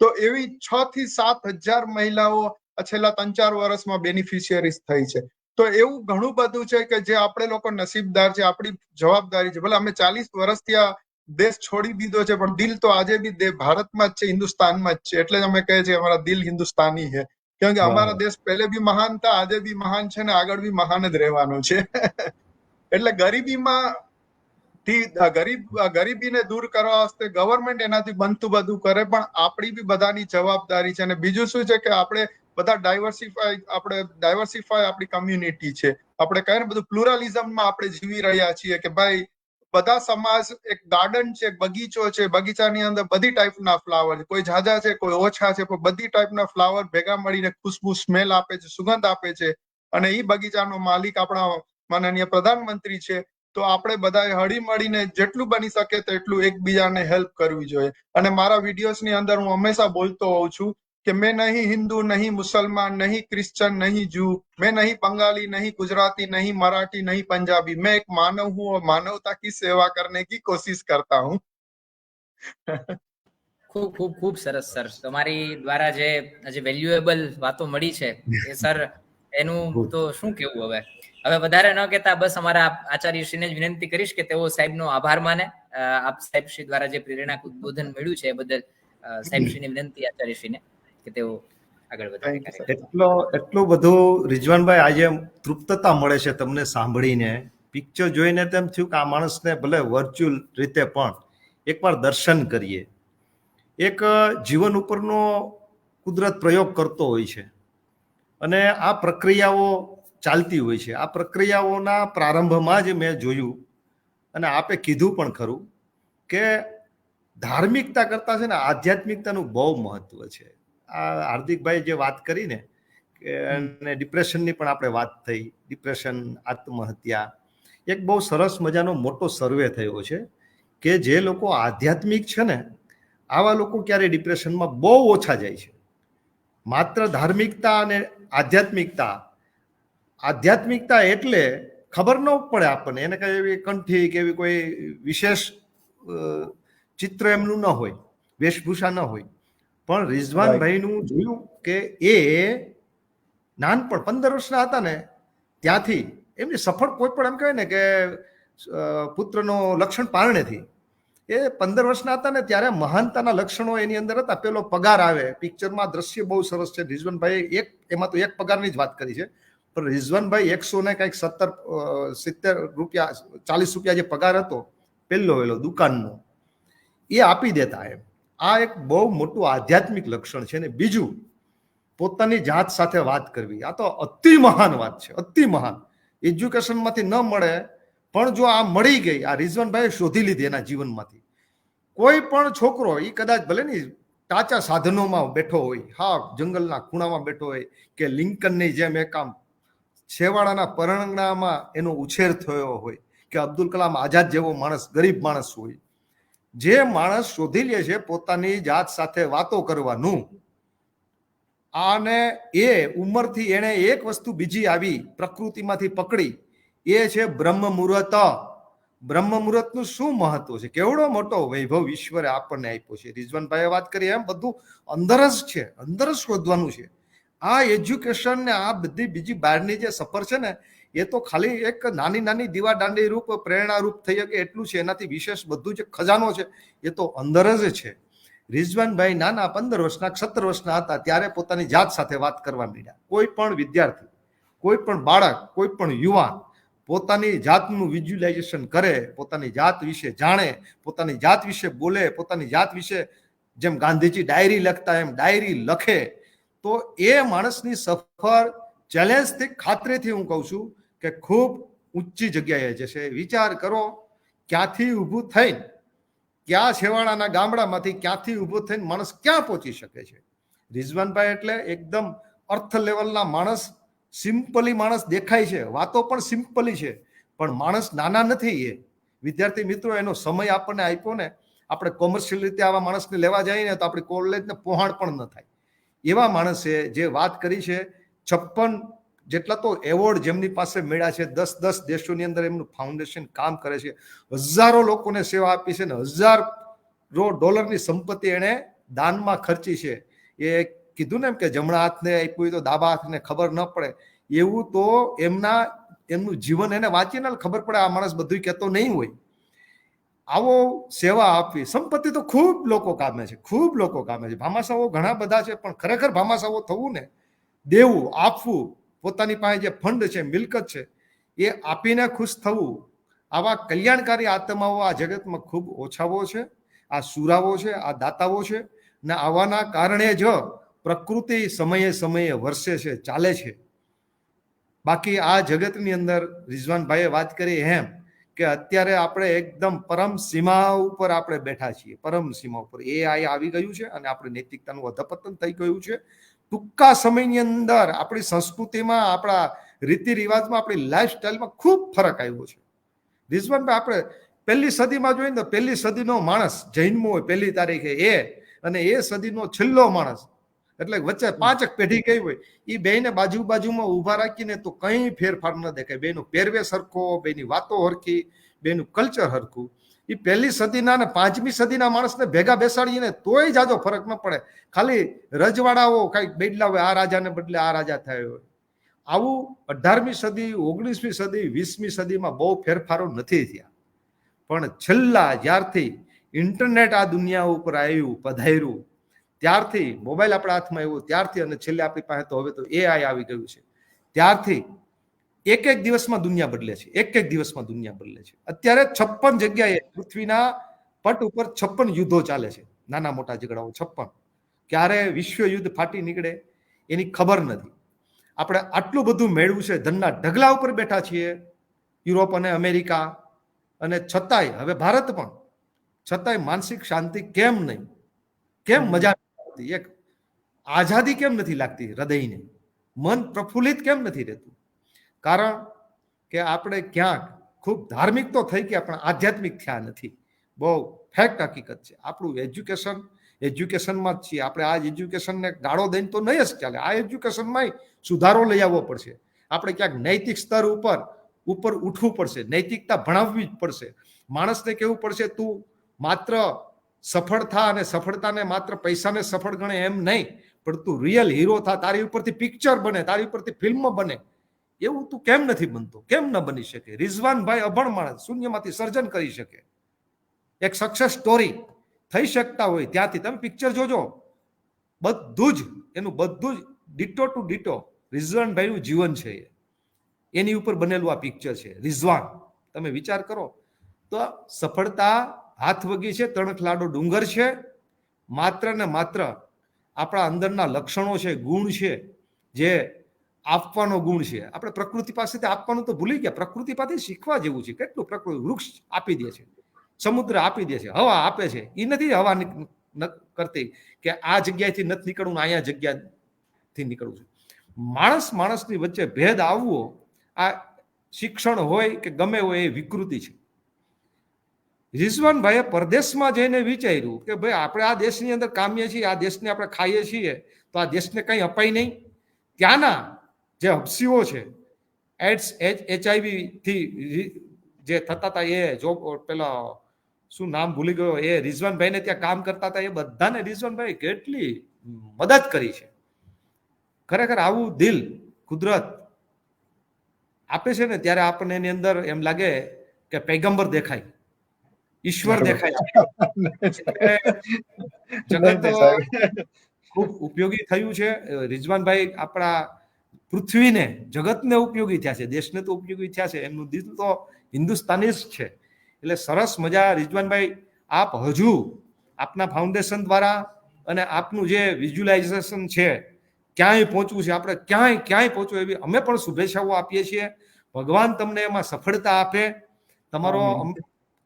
તો એવી 6,000 થી 7,000 મહિલાઓ છેલ્લા 3-4 વર્ષમાં બેનિફિશિયરીઝ થઈ છે. તો એવું ઘણું બધું છે કે જે આપણે લોકો નસીબદાર છે, આપણી જવાબદારી છે. ભલે અમે 40 વર્ષથી આ દેશ છોડી દીધો છે પણ દિલ તો આજે બી ભારતમાં જ છે, હિન્દુસ્તાનમાં જ છે. એટલે જ અમે કહે છે અમારા દિલ હિન્દુસ્તાની છે, કેમ કે અમારા દેશ પહેલે બી મહાન હતા, આજે બી મહાન છે, ને આગળ બી મહાન જ રહેવાનું છે. એટલે ગરીબીને દૂર કરવા વાસ્તે ગવર્મેન્ટ એનાથી બનતું બધું કરે, પણ આપણી બી બધાની જવાબદારી છે. અને બીજું શું છે કે આપણે બધા ડાયવર્સિફાય આપણી કમ્યુનિટી છે. આપણે કહીએ ને બધું પ્લુરાલિઝમમાં આપણે જીવી રહ્યા છીએ કે ભાઈ બધા સમાજ એક ગાર્ડન છે, બગીચો છે, બગીચાની અંદર બધી ટાઈપના ફ્લાવર છે, કોઈ ઝાઝા છે, કોઈ ઓછા છે, પણ બધી ટાઈપના ફ્લાવર ભેગા મળીને ખુશ્બુ, સ્મેલ આપે છે, સુગંધ આપે છે. અને એ બગીચાનો માલિક આપણા માનનીય પ્રધાનમંત્રી છે. તો આપણે બધાએ હળી મળીને જેટલું બની શકે તેટલું એકબીજાને હેલ્પ કરવી જોઈએ. અને મારા વિડીયોઝની અંદર હું હંમેશા બોલતો હોઉં છું કે મેં નહીં હિન્દુ, નહીં મુસલમાન, નહીં ક્રિશ્ચન, નહીં જૂ, मैं नहीं बंगाली, नहीं गुजराती, नहीं मराठी, नहीं पंजाबी, मैं एक मानव हूँ और मानवता की सेवा करने की कोशिश करता हूँ. ખૂબ ખૂબ ખૂબ સરસ સર, તમારી દ્વારા જે વેલ્યુએબલ વાતો મળી છે એ સર એનું તો શું કેવું. હવે વધારે ન કહેતા બસ અમારા આચાર્યશ્રીને જ વિનંતી કરીશ કે તેઓ સાહેબનો આભાર માને. આપ સાહેબશ્રી દ્વારા જે પ્રેરણા ઉદ્બોધન મળ્યું છે એ બદલ સાહેબશ્રીને વિનંતી, આચાર્યશ્રીને, કે તેઓ આગળ વધે. એટલું બધું રિજવાનભાઈ આજે તૃપ્તતા મળે છે તમને સાંભળીને. પિક્ચર જોઈને તેમ થયું કે આ માણસને ભલે વર્ચ્યુઅલ રીતે પણ એકવાર દર્શન કરીએ. એક જીવન ઉપરનો કુદરત પ્રયોગ કરતો હોય છે અને આ પ્રક્રિયાઓ ચાલતી હોય છે. આ પ્રક્રિયાઓના પ્રારંભમાં જ મેં જોયું, અને આપે કીધું પણ ખરું કે ધાર્મિકતા કરતા છે ને આધ્યાત્મિકતાનું બહુ મહત્વ છે. આ હાર્દિકભાઈ જે વાત કરી ને કે ડિપ્રેશનની પણ આપણે વાત થઈ, ડિપ્રેશન, આત્મહત્યા, એક બહુ સરસ મજાનો મોટો સર્વે થયો છે કે જે લોકો આધ્યાત્મિક છે ને આવા લોકો ક્યારે ડિપ્રેશનમાં બહુ ઓછા જાય છે. માત્ર ધાર્મિકતા અને આધ્યાત્મિકતા એટલે ખબર ન પડે આપણને, એને કઈ એવી કંઠી કે એવી કોઈ વિશેષ ચિત્ર એમનું ન હોય, વેશભૂષા ન હોય. પણ રિઝવાનભાઈનું જોયું કે એ નાનપણ 15 વર્ષના હતા ને ત્યાંથી એમની સફળ, કોઈ પણ એમ કહે ને કે પુત્રનો લક્ષણ પારણેથી, એ 15 વર્ષના હતા ને ત્યારે મહાનતાના લક્ષણો એની અંદર હતા. પેલો પગાર આવે, પિક્ચરમાં દ્રશ્ય બહુ સરસ છે. રિઝવાનભાઈ એમાં તો એક પગારની જ વાત કરી છે, પણ રિઝવાનભાઈ 170 રૂપિયા 40 રૂપિયા જે પગાર હતો પહેલો દુકાનનો, એ આપી દેતા એમ. આ એક બહુ મોટું આધ્યાત્મિક લક્ષણ છે. ને બીજું પોતાની જાત સાથે વાત કરવી, આ તો અતિ મહાન વાત છે, અતિ મહાન. એજ્યુકેશનમાંથી ન મળે, પણ જો આ મળી ગઈ, આ રિઝવાનભાઈએ શોધી લીધી એના જીવનમાંથી. કોઈ પણ છોકરો એ કદાચ ભલે ને કાચા સાધનોમાં બેઠો હોય, હા જંગલના ખૂણામાં બેઠો હોય, કે લિંકનની જેમ એક આમ છેવાડાના પરંગણામાં એનો ઉછેર થયો હોય, કે અબ્દુલ કલામ આઝાદ જેવો માણસ, ગરીબ માણસ હોય, જે માણસ શોધી લે છે પોતાની જાત સાથે વાતો કરવાનું, અને એ ઉંમરથી એને એક વસ્તુ બીજી આવી પ્રકૃતિમાંથી પકડી, એ છે બ્રહ્મ મુહૂર્ત. બ્રહ્મ મુહૂર્તનું શું મહત્વ છે, કેવડો મોટો વૈભવ ઈશ્વરે આપણને આપ્યો છે. રિઝવાનભાઈએ વાત કરી એમ બધું અંદર જ છે, અંદર જ શોધવાનું છે. આ એજ્યુકેશન ને આ બધી બીજી બહારની જે સફર છે ને, એ તો ખાલી એક નાની નાની દીવાદાંડી રૂપ પ્રેરણા રૂપ થઈ શકે એટલું છે. એનાથી વિશેષ બધું જે ખજાનો છે એ તો અંદર જ છે. રિઝવાનભાઈ નાના 15 વર્ષના 17 વર્ષના હતા ત્યારે પોતાની જાત સાથે વાત કરવા માંડ્યા. કોઈ પણ વિદ્યાર્થી, કોઈ પણ બાળક, કોઈ પણ યુવાન પોતાની જાતનું વિઝ્યુલાઇઝેશન કરે, પોતાની જાત વિશે જાણે, પોતાની જાત વિશે બોલે, પોતાની જાત વિશે જેમ ગાંધીજી ડાયરી લખતા એમ ડાયરી લખે, તો એ માણસની સફર ચેલેન્જથી, ખાતરીથી હું કહું છું કે ખૂબ ઊંચી જગ્યાએ જશે. વિચાર કરો, ક્યાંથી ઊભું થઈને, ક્યાં છેવાડાના ગામડામાંથી ક્યાંથી ઊભો થઈને માણસ ક્યાં પહોંચી શકે છે. રિઝવાનભાઈ એટલે એકદમ અર્થ લેવલના માણસ, સિમ્પલી માણસ દેખાય છે, વાતો પણ સિમ્પલી છે, પણ માણસ નાના નથી. એ વિદ્યાર્થી મિત્રો, એનો સમય આપણને આપ્યો ને, આપણે કોમર્શિયલ રીતે આવા માણસને લેવા જઈએ ને તો આપણી કોલેજને પહોંચ પણ ન થાય. એવા માણસે જે વાત કરી છે, 56 જેટલા તો એવોર્ડ જેમની પાસે મળ્યા છે, 10 દેશોની અંદર એમનું ફાઉન્ડેશન કામ કરે છે, હજારો લોકોને સેવા આપી છે ને $1000 સંપત્તિ એને દાનમાં ખર્ચી છે. એ કીધું ને એમ કે જમણા હાથને આપ્યું તો ડાબા હાથને ખબર ન પડે, એવું તો એમનું જીવન એને વાંચીને ખબર પડે. આ માણસ બધું કહેતો નહીં હોય. આવો સેવા આપવી, સંપત્તિ તો ખૂબ લોકો કામે છે, ખૂબ લોકો કામે છે. ભામાશાઓ ઘણા બધા છે, પણ ખરેખર ભામાશાઓ થવું ને, દેવું, આપવું, પોતાની પાસે જે ફંડ છે, મિલકત છે, એ આપીને ખુશ થવું, આવા કલ્યાણકારી આત્માઓ આ જગતમાં ખૂબ ઓછાઓ છે. આ સુરાવો છે, આ દાતાઓ છે, ને આવાના કારણે જ પ્રકૃતિ સમયે સમયે વર્ષે છે, ચાલે છે. બાકી આ જગતની અંદર રિઝવાનભાઈએ વાત કરી એમ કે અત્યારે આપણે એકદમ પરમ સીમા ઉપર આપણે બેઠા છીએ, પરમ સીમા ઉપર. એ આવી ગયું છે અને આપણી નૈતિકતાનું અધપતન થઈ ગયું છે. ટૂંકા સમયની અંદર આપણી સંસ્કૃતિમાં, આપણા રીતિ રિવાજમાં, આપણી લાઈફસ્ટાઈલમાં ખૂબ ફરક આવ્યો છે. રિઝવાનભાઈ, આપણે 1લી સદીમાં જોઈએ ને તો 1લી સદીનો માણસ જન્મો હોય 1લી તારીખે, અને એ સદીનો છેલ્લો માણસ, એટલે વચ્ચે 5 પેઢી કઈ હોય, એ બેને બાજુમાં ઉભા રાખીને તો કઈ ફેરફાર ન દેખાય. બેનો પહેરવેશ સરખો, બેની વાતો હરખી, બેનું કલ્ચર હરખું. એ 1લી સદીના ને 5મી સદીના માણસને ભેગા બેસાડીએ ને તોય જાજો ફરક ન પડે. ખાલી રજવાડાઓ કઈક બદલા હોય, આ રાજાને બદલે આ રાજા થયો હોય. આવું 18મી સદી, 19મી સદી, 20મી સદીમાં બહુ ફેરફારો નથી થયા. પણ છેલ્લા જ્યારથી ઇન્ટરનેટ આ દુનિયા ઉપર આવ્યું, પધાર્યું, ત્યારથી મોબાઈલ આપણા હાથમાં આવ્યો ત્યારથી, અને છેલ્લે આપણી પાસે તો હવે તો AI આવી ગયું છે, ત્યારથી એક દિવસમાં દુનિયા બદલે છે, એક દિવસમાં દુનિયા બદલે છે. અત્યારે 56 જગ્યાએ પૃથ્વીના પટ ઉપર 56 યુદ્ધો ચાલે છે, નાના મોટા ઝઘડાઓ 56. ક્યારે વિશ્વ યુદ્ધ ફાટી નીકળે એની ખબર નથી. આપણે આટલું બધું મેળવ્યું છે, ધનના ઢગલા ઉપર બેઠા છીએ, યુરોપ અને અમેરિકા, અને છતાંય હવે ભારત પણ, છતાંય માનસિક શાંતિ કેમ નહીં, કેમ મજા નથી, એક આઝાદી કેમ નથી લાગતી હૃદયને, મન પ્રફુલ્લિત કેમ નથી રહેતું? કારણ કે આપણે ક્યાંક ખૂબ ધાર્મિક તો થઈ ગયા પણ આધ્યાત્મિક થયા નથી. બહુ ફેક્ટ હકીકત છે. આપણું એજ્યુકેશનમાં જ છીએ આપણે. આ એજ્યુકેશનને ગાળો દઈને તો નહીં જ ચાલે. આ એજ્યુકેશનમાં સુધારો લઈ આવવો પડશે. આપણે ક્યાંક નૈતિક સ્તર ઉપર ઉઠવું પડશે, નૈતિકતા ભણાવવી જ પડશે. માણસને કહેવું પડશે, તું માત્ર સફળ થા, અને સફળતાને માત્ર પૈસાને સફળ ગણે એમ નહીં, પણ તું રિયલ હીરો થા. તારી ઉપરથી પિક્ચર બને, તારી ઉપરથી ફિલ્મ બને. એવું તું કેમ નથી બનતો? કેમ ન બની શકે? રિઝવાનભાઈ અભણ માણસ શૂન્યમાંથી સર્જન કરી શકે. એક સક્સેસ સ્ટોરી થઈ શકતા હોય ત્યાંથી તમે પિક્ચર જોજો, બધું જ એનું બધું જ ડીટો ટુ ડીટો રિઝવાનભાઈનું જીવન છે. એની ઉપર બનેલું આ પિક્ચર છે રિઝવાન. તમે વિચાર કરો તો સફળતા હાથ વગી છે, તણખલાડો ડુંગર છે. માત્ર ને માત્ર આપણા અંદરના લક્ષણો છે, ગુણ છે, જે આપવાનો ગુણ છે. આપણે પ્રકૃતિ પાસેથી આપવાનું તો ભૂલી ગયા. પ્રકૃતિ પાસેથી શીખવા જેવું છે. કેટલું પ્રકૃતિ વૃક્ષ આપી દે છે, સમુદ્ર આપી દે છે, હવા આપે છે. એ નથી હવા કરતી કે આ જગ્યાએથી નથી નીકળવું, અહીંયા જગ્યાથી નીકળવું છે. માણસની વચ્ચે ભેદ આવવો, આ શિક્ષણ હોય કે ગમે હોય એ વિકૃતિ છે. રિઝવાનભાઈએ પરદેશમાં જઈને વિચાર્યું કે ભાઈ આપણે આ દેશની અંદર કામીએ છીએ, આ દેશને આપણે ખાઈએ છીએ, તો આ દેશને કંઈ અપાય નહીં. ત્યાંના જે હબસીઓ છે, એડ્સ HIV થી જે થતા હતા, એ જો પેલા શું નામ ભૂલી ગયો, એ રિઝવાનભાઈને ત્યાં કામ કરતા હતા. એ બધાને રિઝવાનભાઈ કેટલી મદદ કરી છે. ખરેખર આવું દિલ કુદરત આપે છે ને, ત્યારે આપણને એની અંદર એમ લાગે કે પૈગંબર દેખાય, ઈશ્વર દેખાય. જગત ખૂબ ઉપયોગી થયું છે. રિઝવાનભાઈ આપણા પૃથ્વીને, જગતને ઉપયોગી થયા છે, દેશને તો ઉપયોગી થયા છે. એમનું દિલ તો હિન્દુસ્તાની જ છે. એટલે સરસ મજા. રિઝવાનભાઈ, આપ હજુ આપના ફાઉન્ડેશન દ્વારા અને આપનું જે વિઝ્યુલાઇઝેશન છે, ક્યાંય પહોંચવું છે, આપણે ક્યાંય પહોંચવું, એવી અમે પણ શુભેચ્છાઓ આપીએ છીએ. ભગવાન તમને એમાં સફળતા આપે. તમારો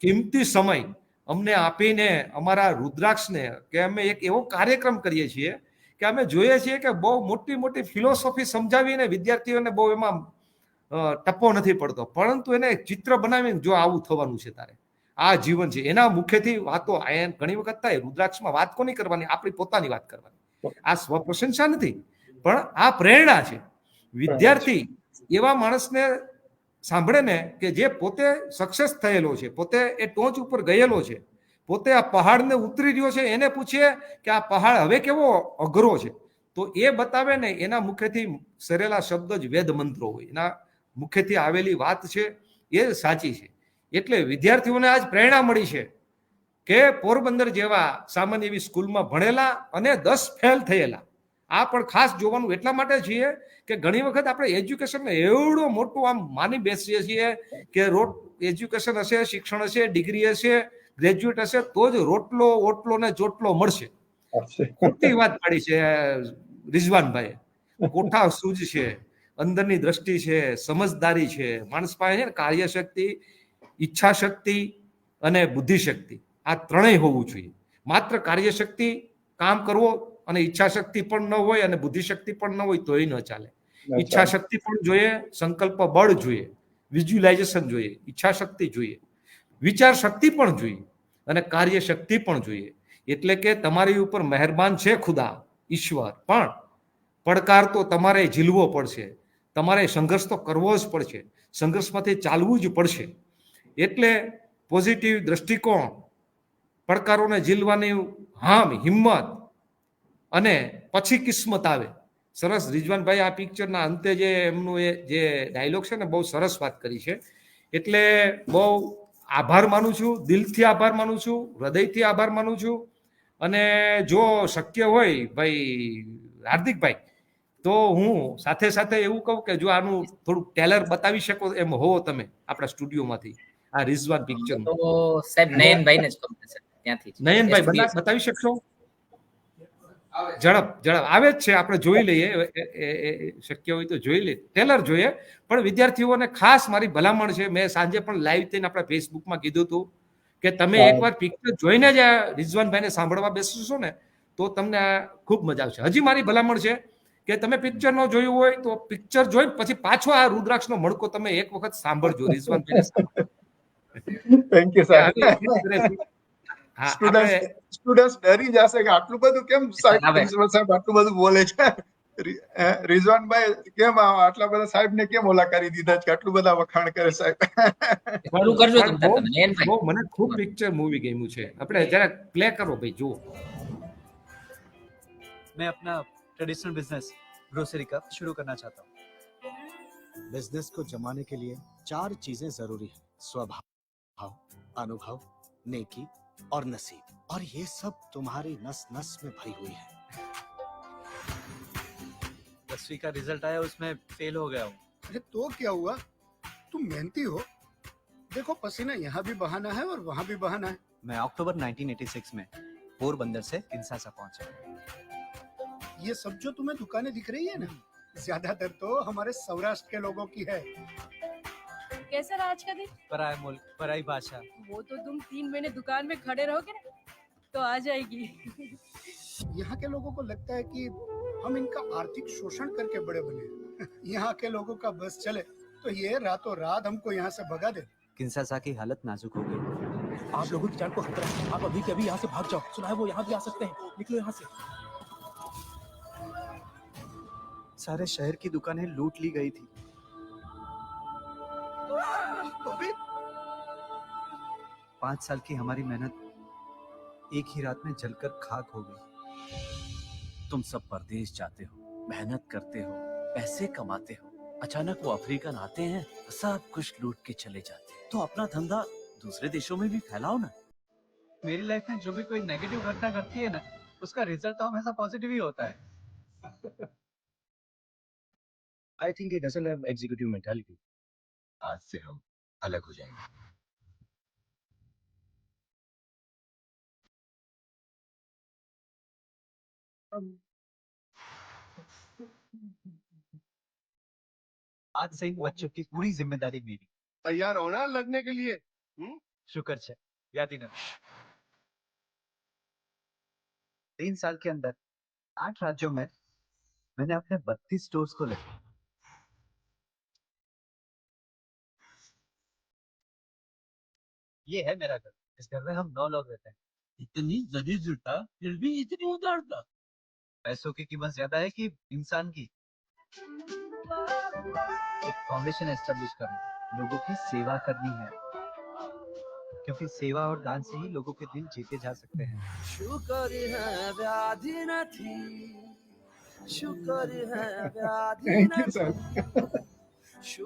કિંમતી સમય અમને આપીને અમારા રુદ્રાક્ષને, કે અમે એક એવો કાર્યક્રમ કરીએ છીએ કે અમે જોઈએ છીએ કે બહુ મોટી ફિલોસોફી સમજાવીને વિદ્યાર્થીઓને બહુ એમાં ટપ્પો નથી પડતો, પરંતુ એને ચિત્ર બનાવીને જો આવું થવાનું છે, તારે આ જીવન છે, એના મુખ્યથી વાતો ઘણી વખત થાય. રુદ્રાક્ષમાં વાત કોની કરવાની? આપણી પોતાની વાત કરવાની. આ સ્વપ્રશંસા નથી, પણ આ પ્રેરણા છે. વિદ્યાર્થી એવા માણસને સાંભળે ને કે જે પોતે સક્સેસ થયેલો છે, પોતે એ ટોચ ઉપર ગયેલો છે, પોતે આ પહાડને ઉતરી રહ્યો છે, એને પૂછીએ કે આ પહાડ હવે કેવો અઘરો છે, તો એ બતાવે ને. એના મુખ્યથી સરેલા શબ્દ જ વેદ મંત્રો હોય, એના મુખ્યથી આવેલી વાત છે એ સાચી છે. એટલે વિદ્યાર્થીઓને આજ પ્રેરણા મળી છે કે પોરબંદર જેવા સામાન્ય એવી સ્કૂલમાં ભણેલા અને 10 ફેલ થયેલા, આ પણ ખાસ જોવાનું એટલા માટે છીએ કે ઘણી વખત આપણે એજ્યુકેશનને એવડું મોટું આમ માની બેસીએ છીએ કે એજ્યુકેશન હશે, શિક્ષણ હશે, ડિગ્રી હશે, ગ્રેજ્યુએટ હશે તો જ ઓટલો ને ચોટલો મળશે. ખોટી વાત પાડી છે રિઝવાનભાઈ. કોઠા સૂજ છે, અંદરની દ્રષ્ટિ છે, સમજદારી છે, માણસ પાસે છે ને કાર્યશક્તિ, ઈચ્છા શક્તિ અને બુદ્ધિ શક્તિ, આ ત્રણેય હોવું જોઈએ. માત્ર કાર્યશક્તિ, કામ કરવો અને ઈચ્છા શક્તિ પણ ન હોય અને બુદ્ધિ શક્તિ પણ ન હોય તોય ન ચાલે. ઈચ્છા શક્તિ પણ જોઈએ, સંકલ્પ બળ જોઈએ, વિઝ્યુલાઇઝેશન જોઈએ, ઈચ્છા શક્તિ જોઈએ, વિચાર શક્તિ પણ જોઈએ અને કાર્ય શક્તિ પણ જોઈએ. એટલે કે તમારી ઉપર મહેરબાન છે ખુદા ઈશ્વર, પણ પડકાર તો તમારે ઝીલવો પડશે, તમારે સંઘર્ષ તો કરવો જ પડશે, સંઘર્ષમાંથી ચાલવું જ પડશે. એટલે પોઝિટિવ દ્રષ્ટિકોણ, પડકારોને ઝીલવાની હિંમત અને પછી કિસ્મત આવે. સરસ. રિઝવાનભાઈ આ પિક્ચરના અંતે જે એમનું એ જે ડાયલોગ છે ને, બહુ સરસ વાત કરી છે. એટલે બહુ આભાર માનું છું, દિલથી આભાર માનું છું, હૃદયથી આભાર માનું છું. અને જો શક્ય હોય ભાઈ હાર્દિકભાઈ, તો હું સાથે સાથે એવું કહું કે જો આનું થોડુંક ટેલર બતાવી શકો એમ હોવો તમે આપણા સ્ટુડિયોમાંથી, આ રિઝવાન પિક્ચર તો સાહેબ નયનભાઈને જ કહું છે ત્યાંથી. નયનભાઈ બતાવી શકશો? ઝડપ આવે જ છે, આપણે જોઈ લઈએ, શક્ય હોય તો જોઈ લઈએ. ટેલર જોઈએ, પણ વિદ્યાર્થીઓને ખાસ મારી ભલામણ છે. મેં સાંજે પણ લાઈવ થઈને આપણા ફેસબુકમાં કીધું હતું કે તમે એકવાર પિક્ચર જોઈને જ રિઝવાનભાઈને સાંભળવા બેસશો ને તો તમને ખૂબ મજા આવશે. હજી મારી ભલામણ છે કે તમે પિક્ચર નો જોયું હોય તો પિક્ચર જોઈ પછી પાછો આ રુદ્રાક્ષનો મણકો તમે એક વખત સાંભળજો. રિઝવાનભાઈને થેન્ક યુ સાહેબ. સ્ટુડન્ટ્સ ડરી જશે કે આટલું બધું કેમ સાહેબ આટલું બધું બોલે છે. રિઝવાનભાઈ કેમ આટલા બધા સાહેબ ને કેમ ઓલા કરી દીધા છે, આટલું બધા વખાણ કરે સાહેબ? મને ખૂબ પિક્ચર મૂવી ગમ્યું છે. આપણે જરા પ્લે કરો ભાઈ, જુઓ. मैं अपना ट्रेडिशनल बिजनेस ग्रोसरी का शुरू करना चाहता हूँ. बिजनेस को जमाने के लिए 4 चीजें जरूरी है: स्वभाव, अनुभव, नेकी और नसीब. और ये सब तुम्हारी नस नस में भरी हुई है. 10वीं का रिजल्ट आया, उसमें फेल हो गया हूँ. अरे तो क्या हुआ, तुम मेहनती हो. देखो पसीना यहाँ भी बहाना है और वहाँ भी बहाना है. मैं अक्टूबर 1986 में पोरबंदर से किन्सासा पहुंचा. ये सब जो तुम्हें दुकानें दिख रही है ना, ज्यादातर तो हमारे सौराष्ट्र के लोगों की है। कैसा रहा आज का दिन? पराया मुल्क, पराई भाषा। वो तो तुम 3 महीने दुकान में खड़े रहोगे ना तो आ जाएगी। यहाँ के लोगों को लगता है कि हम इनका आर्थिक शोषण करके बड़े बने। यहाँ के लोगों का बस चले तो ये रातों रात हमको यहाँ से भगा दे। किंसासा की हालत नाजुक हो गई। आप लोगों की जान को खतरा है, आप अभी के अभी यहाँ से भाग जाओ। सुना है वो यहाँ भी आ सकते हैं, निकलो यहाँ से। सारे शहर की दुकानें लूट ली गई थी। 5 साल की हमारी मेहनत एक ही रात में जलकर खाक हो गई। तुम सब परदेश जाते हो, मेहनत करते हो, पैसे कमाते हो, अचानक वो अफ्रीकन आते हैं, सब कुछ लूट के चले जाते हैं। तो अपना धंधा दूसरे देशों में भी फैलाओ ना। मेरी लाइफ में जो भी कोई नेगेटिव घटना घटती है ना, उसका रिजल्ट तो हमेशा पॉजिटिव ही होता है। I think he doesn't have executive mentality. आज से हम अलग हो जाएंगे। आज से इन बच्चों की पूरी जिम्मेदारी मेरी। तैयार होना लगने के लिए। शुक्र है याद ही ना। 3 साल के अंदर 8 राज्यों में मैंने अपने 32 स्टोर्स को ले। ये है मेरा घर। इस घर में हम 9 लोग रहते हैं। इतनी जदी जुटा फिर भी इतनी उदारता। पैसों की कीमत ज्यादा है कि इंसान की। एक फाउंडेशन एस्टेब्लिश करना, लोगों की सेवा करनी है, क्योंकि सेवा और दान से ही लोगों के दिल जीते जा सकते हैं। शुक्र है व्याधि न थी, शुक्र है व्याधि થેન્ક न યુ સર थी।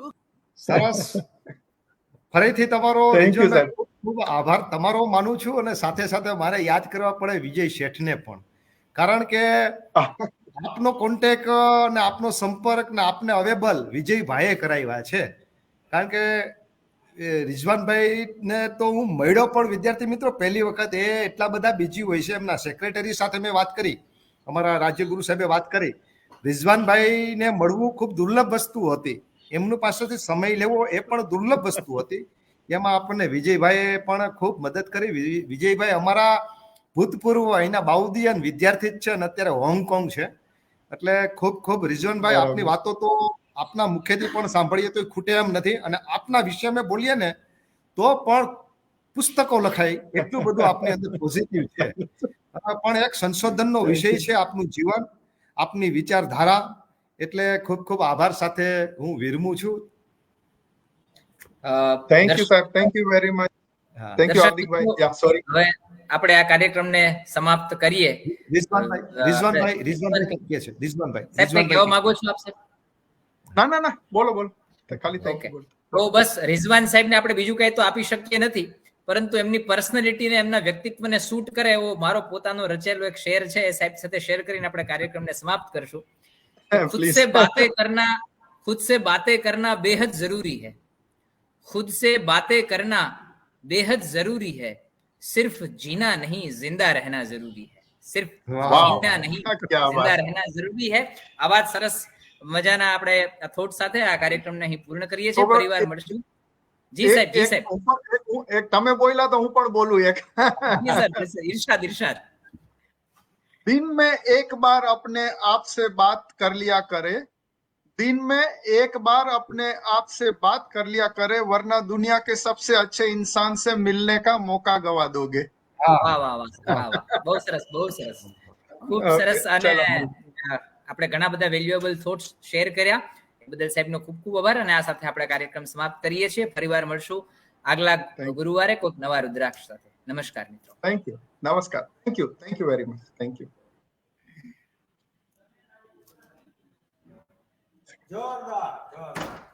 સરસ. ફરીથી તમારો Thank you, રિજવાનભાઈ sir. ખૂબ ખૂબ આભાર તમારો માનું છું અને સાથે સાથે મારે યાદ કરવા પડે વિજય શેઠને પણ, કારણ કે આપનો કોન્ટેક્ટ અને આપનો સંપર્ક ને આપને અવેલેબલ વિજયભાઈએ કરાવ્યા છે. કારણ કે રિજવાનભાઈને તો હું મળ્યો પણ વિદ્યાર્થી મિત્રો પહેલી વખત, એ એટલા બધા બીજી હોય છે. એમના સેક્રેટરી સાથે મેં વાત કરી, અમારા રાજ્યગુરુ સાહેબે વાત કરી, રિજવાનભાઈને મળવું ખૂબ દુર્લભ વસ્તુ હતી. એમનું પાસેથી સમય લેવો એ પણ દુર્લભ વસ્તુ હતી. એમાં આપણને વિજયભાઈએ પણ ખૂબ મદદ કરી. વિજયભાઈ અમારા ભૂતપૂર્વ અહીંના બાઉદિયન વિદ્યાર્થી જ છે અને અત્યારે હોંગકોંગ છે. એટલે ખૂબ ખૂબ રિજવાનભાઈ, આપની વાતો તો આપના મુખેથી પણ સાંભળીએ તો ખૂટે એમ નથી, અને આપના વિષયમાં બોલીએ ને તો પણ પુસ્તકો લખાય એટલું બધું આપની અંદર પોઝિટિવ છે. પણ એક સંશોધનનો વિષય છે આપનું જીવન, આપની વિચારધારા. એટલે ખૂબ ખૂબ આભાર સાથે હું વિરમું છું. થેન્ક યુ સાહેબ, thank you very much. Thank you દર્શક હાર્દિકભાઈ. મિત્રો, યા સોરી. હવે આપણે આ કાર્યક્રમને સમાપ્ત કરીએ. રિઝવાનભાઈ કહે છે. સાહેબ કંઈ કહેવા માંગો છો આપ સાહેબ? ના ના ના, બોલો બોલો. ખાલી થેન્ક Okay. યુ. તો બસ રિઝવાન સાહેબને આપણે બીજું કઈ તો આપી શકીએ નથી, પરંતુ એમની પર્સનાલિટીને, એમના વ્યક્તિત્વને શૂટ કરે એવો મારો પોતાનો રચેલો એક શેર છે, એ સાહેબ સાથે શેર કરીને આપણે કાર્યક્રમને સમાપ્ત કરશું. खुद Please. से बातें करना बेहद जरूरी है, खुद से बातें करना बेहद जरूरी है, सिर्फ जीना नहीं जिंदा रहना जरूरी है, सिर्फ जीना नहीं क्या जिंदा बात. रहना जरूरी है. આવા જ સરસ મજાના આપણે થોટ સાથે આ કાર્યક્રમને અહીં પૂર્ણ કરીએ છીએ. પરિવાર મળશું. જી સાહેબ, જી સાહેબ. એક તમે બોલ્યા તો હું પણ બોલું એક. જી સર, इरशाद इरशाद. दिन में एक बार अपने आप से बात कर लिया करे, दिन में एक बार अपने आप से बात कर लिया करे, वरना दुनिया के सबसे अच्छे इंसान से मिलने का मौका गवा दोगे. વાહ વાહ વાહ વાહ વાહ, બહુ સરસ, બહુ સરસ, ખૂબ Okay, સરસ. અને ચલો. આપણે ઘણા બધા વેલ્યુએબલ થોટ્સ શેર કર્યા, એ બદલ સાહેબનો ખૂબ ખૂબ આભાર. અને આ સાથે આપણે કાર્યક્રમ સમાપ્ત કરીએ છીએ. ફરીવાર મળશું આગલા ગુરુવારે કોઈક નવા રુદ્રાક્ષ સાથે. નમસ્કાર મિત્રો. Thank you. Namaskar. Thank you very much. Thank you. जोरदार जोरदार